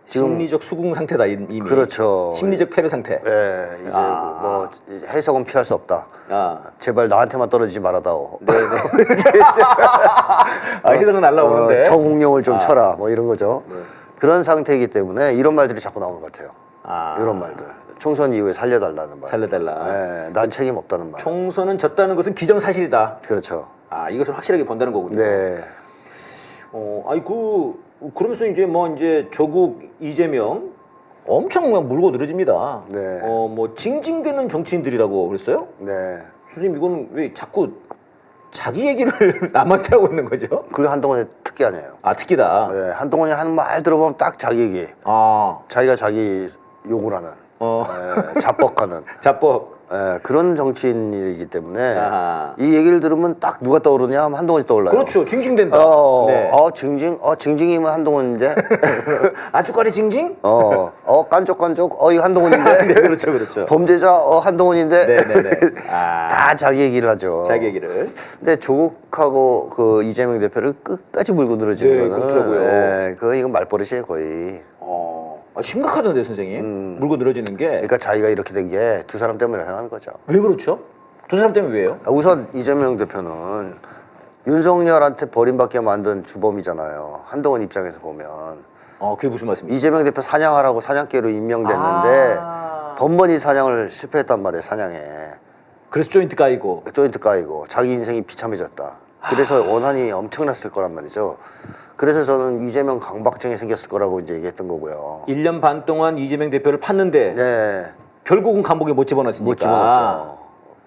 지금- 심리적 수긍 상태다 이미. 그렇죠. 심리적 패배 상태. 네, 이제 뭐 해석은 피할 수 없다. 아, 제발 나한테만 떨어지지 말아다오. 네네. 해석은 날라오는데. 저공룡을 좀 쳐라. 뭐 이런 거죠. 네. 그런 상태이기 때문에 이런 말들이 자꾸 나오는 것 같아요. 아, 이런 말들. 총선 이후에 살려달라는 말. 살려달라. 네, 난 책임 없다는 말. 총선은 졌다는 것은 기정사실이다. 그렇죠. 아, 이것을 확실하게 본다는 거군요. 네. 아니 그러면서 이제 뭐 이제 조국 이재명 엄청 막 물고 늘어집니다. 네. 뭐 징징대는 정치인들이라고 그랬어요? 네. 선생님 이거는 왜 자꾸 자기 얘기를 남한테 하고 있는 거죠? 그게 한동훈의 특기 아니에요. 아 특기다. 네, 한동훈이 하는 말 들어보면 딱 자기 얘기. 아, 자기가 자기 욕을 하는. 자뻑하는. 자뻑. 그런 정치인이기 때문에 아하. 이 얘기를 들으면 딱 누가 떠오르냐 하면 한동훈이 떠올라요. 그렇죠. 징징댄다. 네. 징징이면 한동훈인데. 아주까리 징징? 깐족깐족, 이거 한동훈인데. 네, 그렇죠, 그렇죠. 범죄자, 한동훈인데. 네네네. 아, 다 자기 얘기를 하죠. 자기 얘기를. 근데 조국하고 그 이재명 대표를 끝까지 물고 늘어지는 네, 거는. 그렇더라고요. 이건 말버릇이에요, 거의. 심각하던데 선생님. 물고 늘어지는 게. 그러니까 자기가 이렇게 된 게 두 사람 때문에 생각하는 거죠. 왜 그렇죠? 두 사람 때문에 왜요? 우선 이재명 대표는 윤석열한테 버림받게 만든 주범이잖아요. 한동훈 입장에서 보면. 그게 무슨 말씀이에요? 이재명 대표 사냥하라고 사냥개로 임명됐는데 아. 번번이 사냥을 실패했단 말이에요. 사냥에. 그래서 조인트 까이고. 조인트 까이고 자기 인생이 비참해졌다. 그래서 원한이 엄청났을 거란 말이죠. 그래서 저는 이재명 강박증이 생겼을 거라고 이제 얘기했던 거고요. 1년 반 동안 이재명 대표를 팠는데 네. 결국은 감옥에 못 집어넣었으니까. 못 집어넣었죠.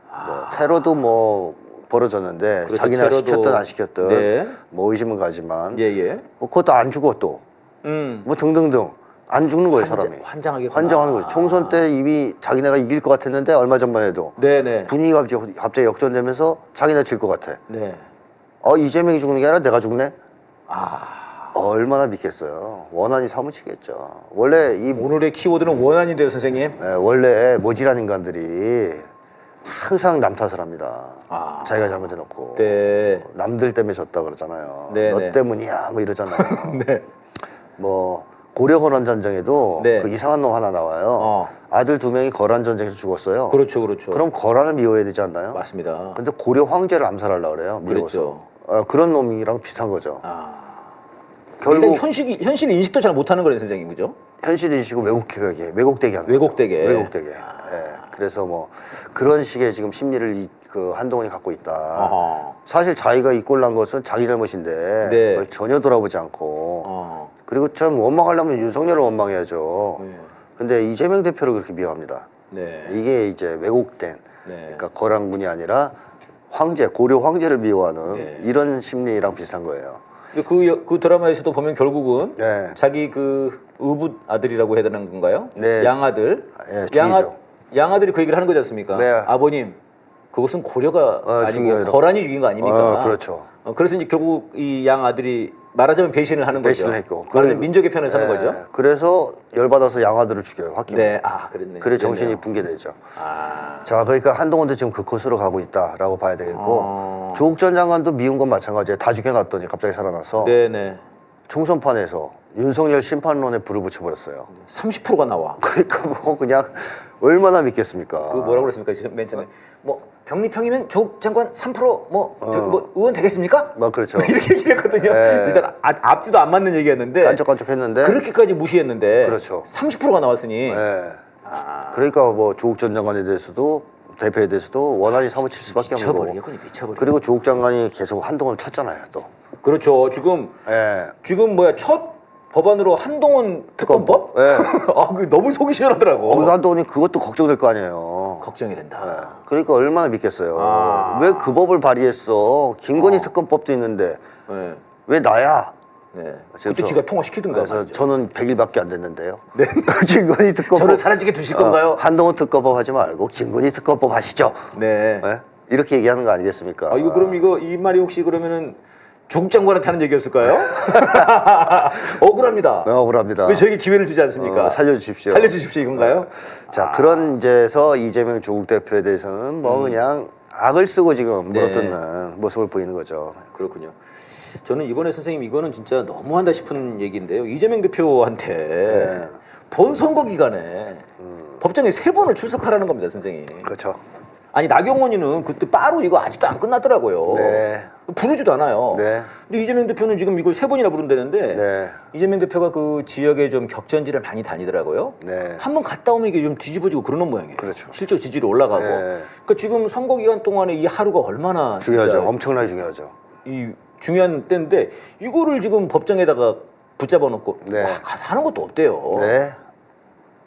뭐 테러도 뭐 벌어졌는데 그렇죠, 자기나 테러도. 시켰든 안 시켰든 네. 뭐 의심은 가지만 예예. 뭐 그것도 안 죽어 또 뭐 등등등 안 죽는 거예요 사람이. 환장하겠구나. 환장하는 거예요. 총선 때 이미 자기네가 이길 것 같았는데 얼마 전만 해도 네네. 분위기가 갑자기 역전되면서 자기네 질 것 같아. 네. 이재명이 죽는 게 아니라 내가 죽네? 아, 얼마나 믿겠어요. 원한이 사무치겠죠. 원래 오늘의 키워드는 원한인데요, 선생님. 원래 모질한 인간들이 항상 남 탓을 합니다. 아. 자기가 잘못해놓고 네. 남들 때문에 졌다 그러잖아요. 네, 너 네. 때문이야 뭐 이러잖아요. 네. 뭐 고려거란 전쟁에도 네. 그 이상한 놈 하나 나와요. 아들 2명이 거란 전쟁에서 죽었어요. 그렇죠, 그렇죠. 그럼 거란을 미워해야 되지 않나요? 맞습니다. 근데 고려 황제를 암살하려고 그래요. 미워서. 그랬죠. 그런 놈이랑 비슷한 거죠. 결국 결국 현실 인식도 잘 못하는 거예요, 선생님, 그죠? 현실 인식을 왜곡되게 하는 왜곡되게. 거죠. 왜곡되게. 그래서 뭐 그런 식의 지금 심리를 그 한동훈이 갖고 있다. 아하. 사실 자기가 이 꼴 난 것은 자기 잘못인데 네. 그걸 전혀 돌아보지 않고 그리고 참 원망하려면 윤석열을 원망해야죠. 네. 근데 이재명 대표를 그렇게 미워합니다. 네. 이게 이제 왜곡된 네. 그러니까 거란군이 아니라 황제, 고려 황제를 미워하는 네. 이런 심리랑 비슷한 거예요. 그 드라마에서도 보면 결국은 네. 자기 그 의붓 아들이라고 해야 되는 건가요? 네. 양아들. 예, 죽이죠. 양아들이 그 얘기를 하는 거지 않습니까? 네. 아버님, 그것은 고려가 죽인 게 아니고 아니라. 거란이 죽인 거 아닙니까? 그렇죠. 그래서 이제 결국 이 양아들이 말하자면 배신을 하는 거죠. 배신을 했고. 말하자면 민족의 편을 서는 거죠. 그래서 열받아서 양아들을 죽여요. 홧김에. 네, 그랬네. 그래 정신이 그랬네요. 붕괴되죠. 아, 자, 그러니까 한동훈도 지금 그 코스로 가고 있다라고 봐야 되겠고 조국 전 장관도 미운 건 마찬가지예요. 다 죽여놨더니 갑자기 살아나서 네네. 총선판에서 윤석열 심판론에 불을 붙여버렸어요. 30%가 나와. 그러니까 뭐 그냥 얼마나 믿겠습니까? 그 뭐라고 그랬습니까? 지금 맨 처음에 뭐 병립형이면 조국 장관 3%뭐 뭐 의원 되겠습니까? 뭐 그렇죠. 이렇게 얘기를 했거든요. 네. 일단 앞뒤도 안 맞는 얘기였는데 깐족깐족했는데 그렇게까지 무시했는데 그렇죠. 30%가 나왔으니 네. 그러니까 뭐 조국 전 장관에 대해서도 대표에 대해서도 원한이 사무칠 수밖에 없는 거고. 미쳐버리겠군요. 미쳐버리. 그리고 조국 장관이 계속 한동훈을 쳤잖아요, 또. 그렇죠. 지금 첫 법안으로 한동훈 특검법? 예. 그 너무 속이 시원하더라고. 한동훈이 그것도 걱정될 거 아니에요. 걱정이 된다. 그러니까 얼마나 믿겠어요. 왜 그 법을 발의했어? 김건희 특검법도 있는데 네. 왜 나야? 네. 지금 그때 지가 통화시키든가 그래서 말이죠. 저는 100일밖에 안 됐는데요. 네. 김건희 특검법. 저를 사라지게 두실 건가요? 한동훈 특검법 하지 말고 김건희 특검법 하시죠. 네. 네? 이렇게 얘기하는 거 아니겠습니까? 아 이거 그럼 이 말이 혹시 그러면은 조국 장관한테 하는 얘기였을까요? 억울합니다. 억울합니다. 왜 저에게 기회를 주지 않습니까? 살려주십시오. 살려주십시오 이건가요? 자 그런 이제서 이재명 조국 대표에 대해서는 뭐 그냥 악을 쓰고 지금 네. 물어뜯는 모습을 보이는 거죠. 그렇군요. 저는 이번에 선생님 이거는 진짜 너무한다 싶은 얘기인데요. 이재명 대표한테 본 선거 기간에 법정에 3번을 출석하라는 겁니다, 선생님. 그렇죠. 아니 나경원이는 그때 빠로 이거 아직도 안 끝났더라고요. 네. 부르지도 않아요. 네. 근데 이재명 대표는 지금 이걸 3번이나 부른다는데 네. 이재명 대표가 그 지역에 좀 격전지를 많이 다니더라고요. 네. 한번 갔다 오면 이게 좀 뒤집어지고 그러는 모양이에요. 그렇죠. 실제로 지지율이 올라가고. 네. 그러니까 지금 선거 기간 동안에 이 하루가 얼마나 중요하죠. 진짜 엄청나게 중요하죠. 이 중요한 때인데 이거를 지금 법정에다가 붙잡아 놓고 네. 가서 하는 것도 없대요. 네.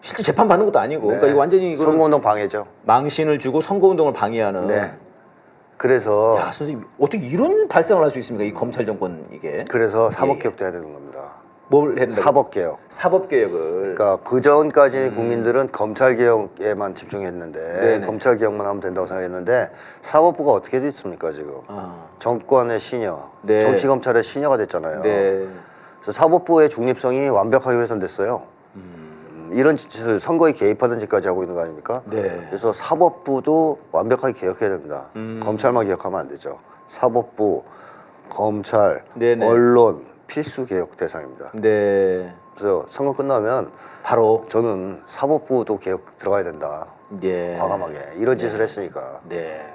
실제 재판 받는 것도 아니고. 그러니까 이거 완전히 이거 선거운동 방해죠. 망신을 주고 선거운동을 방해하는. 네. 그래서 야 선생님 어떻게 이런 발상을 할 수 있습니까? 이 검찰 정권 이게. 그래서 사법개혁도 해야 되는 겁니다. 뭘 했는데? 사법개혁. 사법개혁을. 그러니까 그 전까지 국민들은 검찰개혁에만 집중했는데 네네. 검찰개혁만 하면 된다고 생각했는데 사법부가 어떻게 됐습니까 지금? 아. 정권의 시녀, 네. 정치검찰의 시녀가 됐잖아요. 네. 그래서 사법부의 중립성이 완벽하게 훼손됐어요. 이런 짓을 선거에 개입하는 짓까지 하고 있는 거 아닙니까? 네. 그래서 사법부도 완벽하게 개혁해야 됩니다. 검찰만 개혁하면 안 되죠. 사법부, 검찰, 네네. 언론 필수 개혁 대상입니다. 네. 그래서 선거 끝나면 바로. 저는 사법부도 개혁 들어가야 된다. 예. 과감하게 이런 짓을 했으니까. 네.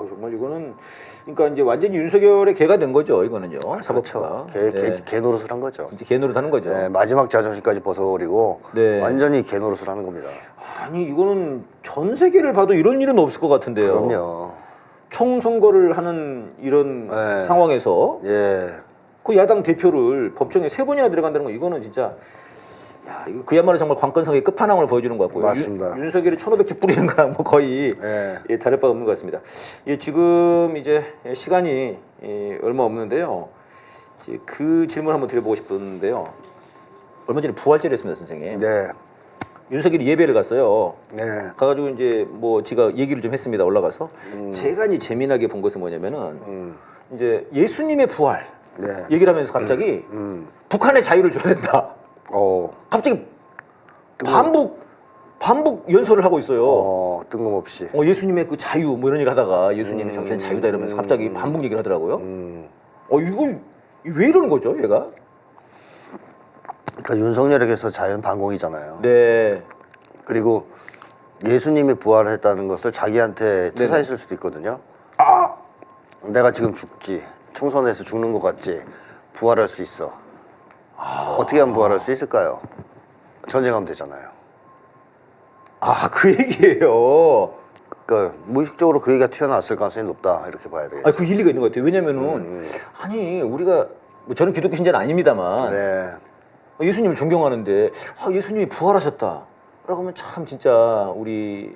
정말 이거는 그러니까 이제 완전히 윤석열의 개가 된 거죠. 이거는요. 사법부가. 그렇죠. 개 노릇을 한 거죠. 진짜 개노릇 하는 거죠. 네, 마지막 자존심까지 벗어버리고 네. 완전히 개 노릇을 하는 겁니다. 아니 이거는 전 세계를 봐도 이런 일은 없을 것 같은데요. 그럼요. 총선거를 하는 이런 네. 상황에서 예. 그 야당 대표를 법정에 3번이나 들어간다는 거 이거는 진짜 야, 이거 그야말로 정말 관건성의 끝판왕을 보여주는 것 같고요. 맞습니다. 윤석열이 1,500주 뿌리는 거랑 뭐 거의 예. 다를 바가 없는 것 같습니다. 지금 이제 시간이 얼마 없는데요. 이제 그 질문 한번 드려보고 싶은데요. 얼마 전에 부활절을 했습니다, 선생님. 네. 윤석열이 예배를 갔어요. 네. 가가지고 이제 뭐 지가 얘기를 좀 했습니다. 올라가서 제가 이제 재미나게 본 것은 뭐냐면은 이제 예수님의 부활 네. 얘기를 하면서 갑자기 북한의 자유를 줘야 된다. 갑자기 반복 연설을 하고 있어요. 뜬금없이. 예수님의 그 자유 뭐 이런 얘기 하다가 예수님의 정신은 자유다 이러면서 갑자기 반복 얘기를 하더라고요. 이거 왜 이러는 거죠, 얘가? 그러니까 윤석열에게서 자연 반공이잖아요. 네. 그리고 예수님이 부활했다는 것을 자기한테 투사했을 수도 있거든요. 내가 지금 죽지, 총선에서 죽는 것 같지, 부활할 수 있어. 어떻게 하면 부활할 수 있을까요? 전쟁하면 되잖아요. 그 얘기예요. 그러니까 무의식적으로 그 얘기가 튀어나왔을 가능성이 높다 이렇게 봐야 되겠죠. 그 일리가 있는 것 같아요. 왜냐면은 아니 우리가 뭐 저는 기독교 신자는 아닙니다만 네. 예수님을 존경하는데 예수님이 부활하셨다. 라고 하면 참 진짜 우리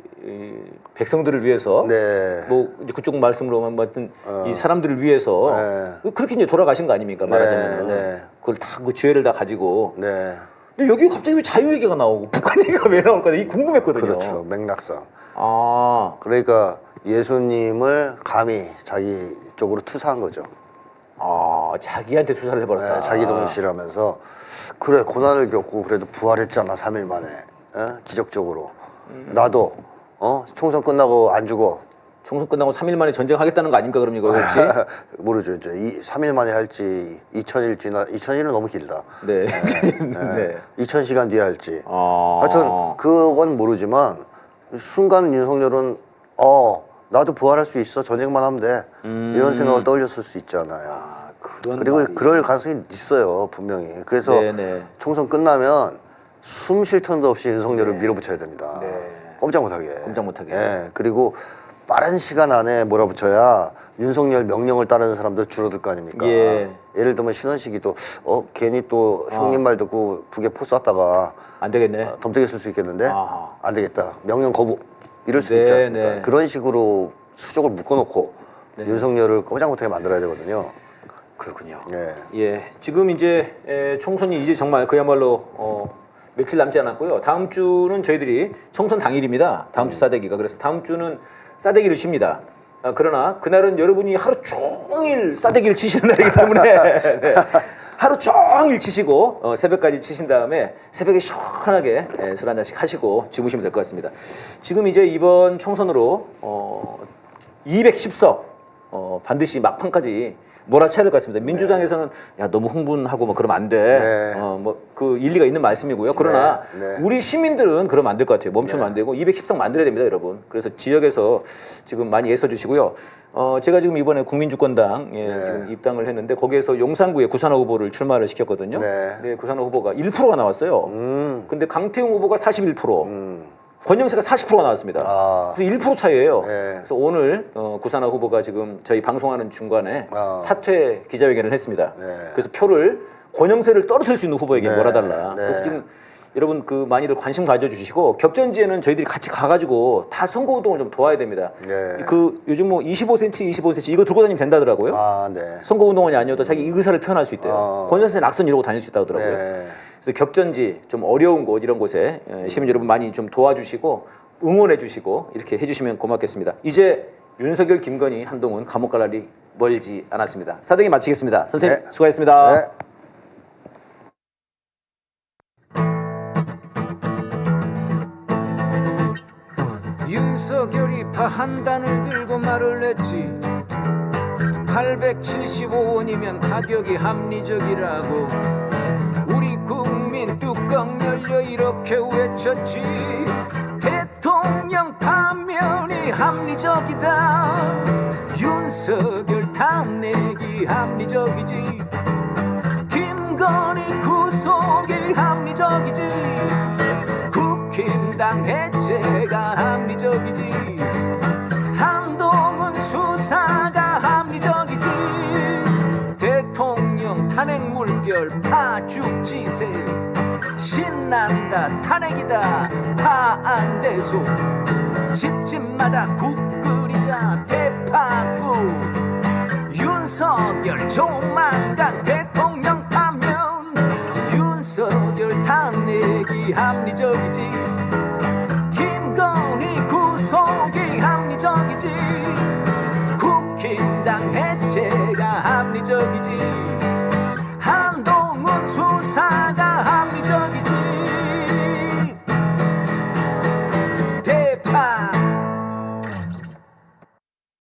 백성들을 위해서 네. 뭐 이제 그쪽 말씀으로만 봤던 이 사람들을 위해서 그렇게 이제 돌아가신 거 아닙니까? 말하자면 네. 그걸 다 그 죄를 다 가지고. 네. 근데 여기 갑자기 왜 자유 얘기가 나오고 북한 얘기가 왜 나올까? 이게 궁금했거든요. 그렇죠. 맥락상. 아, 그러니까 예수님을 감히 자기 쪽으로 투사한 거죠. 자기한테 투사를 해버렸다. 네, 자기 동실하면서 그래 고난을 겪고 그래도 부활했잖아 3일 만에 기적적으로 나도 총선 끝나고 안 죽어. 총선 끝나고 3일 만에 전쟁하겠다는 거 아닙니까? 그럼 이거 혹시? 모르죠. 이제 3일 만에 할지 2000일은 너무 길다. 네. 네. 2000시간 뒤에 할지. 아. 하여튼 그건 모르지만 순간 윤석열은 나도 부활할 수 있어. 전쟁만 하면 돼. 이런 생각을 떠올렸을 수 있잖아요. 그리고 그럴 가능성이 있어요. 분명히. 그래서 네네. 총선 끝나면 숨 쉴 틈도 없이 윤석열을 밀어붙여야 됩니다. 꼼짝 못하게. 꼼짝 못하게. 네. 그리고 빠른 시간 안에 몰아붙여야 윤석열 명령을 따르는 사람들 줄어들 거 아닙니까? 예. 예를 들면 신원식이도 괜히 또 형님 말 듣고 북에 포 쐈다가 안 되겠네. 덤태기 쓸 수 있겠는데 아하. 안 되겠다. 명령 거부. 이럴 수 네, 있지 않습니까? 네. 그런 식으로 수적을 묶어놓고 윤석열을 꼼짝 못하게 만들어야 되거든요. 그렇군요. 네. 예, 지금 이제 총선이 이제 정말 그야말로 며칠 남지 않았고요. 다음 주는 저희들이 총선 당일입니다. 다음 주 싸대기가. 그래서 다음 주는 싸대기를 쉽니다. 그러나 그날은 여러분이 하루 종일 싸대기를 치시는 날이기 때문에 네. 하루 종일 치시고 새벽까지 치신 다음에 새벽에 시원하게 술 한 잔씩 하시고 주무시면 될 것 같습니다. 지금 이제 이번 총선으로 210석 반드시 막판까지 몰아쳐야 될 것 같습니다. 민주당에서는 야 너무 흥분하고 뭐 그러면 안 돼. 네. 뭐 그 일리가 있는 말씀이고요. 그러나 네. 우리 시민들은 그러면 안 될 것 같아요. 멈추면 안 되고 210석 만들어야 됩니다, 여러분. 그래서 지역에서 지금 많이 애써 주시고요. 제가 지금 이번에 국민주권당에 지금 입당을 했는데 거기에서 용산구에 구산호 후보를 출마를 시켰거든요. 네, 구산호 후보가 1%가 나왔어요. 근데 강태웅 후보가 41%. 권영세가 40%가 나왔습니다. 그래서 1% 차이예요. 그래서 오늘 구산호 후보가 지금 저희 방송하는 중간에 사퇴 기자회견을 했습니다. 그래서 표를 권영세를 떨어뜨릴 수 있는 후보에게 몰아달라. 그래서 지금 여러분 그 많이들 관심 가져주시고 격전지에는 저희들이 같이 가가지고 다 선거운동을 좀 도와야 됩니다. 그 요즘 뭐 25cm 이거 들고 다니면 된다더라고요. 선거운동원이 아니어도 자기 의사를 표현할 수 있대요. 권영세 낙선 이러고 다닐 수 있다고 하더라고요. 그래서 격전지 좀 어려운 곳 이런 곳에 시민 여러분 많이 좀 도와주시고 응원해 주시고 이렇게 해주시면 고맙겠습니다. 이제 윤석열, 김건희, 한동훈 감옥 갈 날이 멀지 않았습니다. 사등이 마치겠습니다. 선생님 수고하셨습니다. 윤석열이 파한 단을 들고 말을 했지 875원이면 가격이 합리적이라고 우리 국민 뚜껑 열려 이렇게 외쳤지 대통령 파면이 합리적이다 윤석열 탄핵이 합리적이지 김건희 구속이 합리적이지 국힘당 해체가 합리적이지 한동훈 수사가 합리적이지 대통령 탄핵 물결 파죽지세 신난다 탄핵이다 파안대소 집집마다 국 끓이자 대파국 윤석열 조만간 대통령 파면 윤석열 탄핵이 합리적이지 김건희 구속이 합리적이지 국힘당 해체가 합리적이지 한동훈 수사가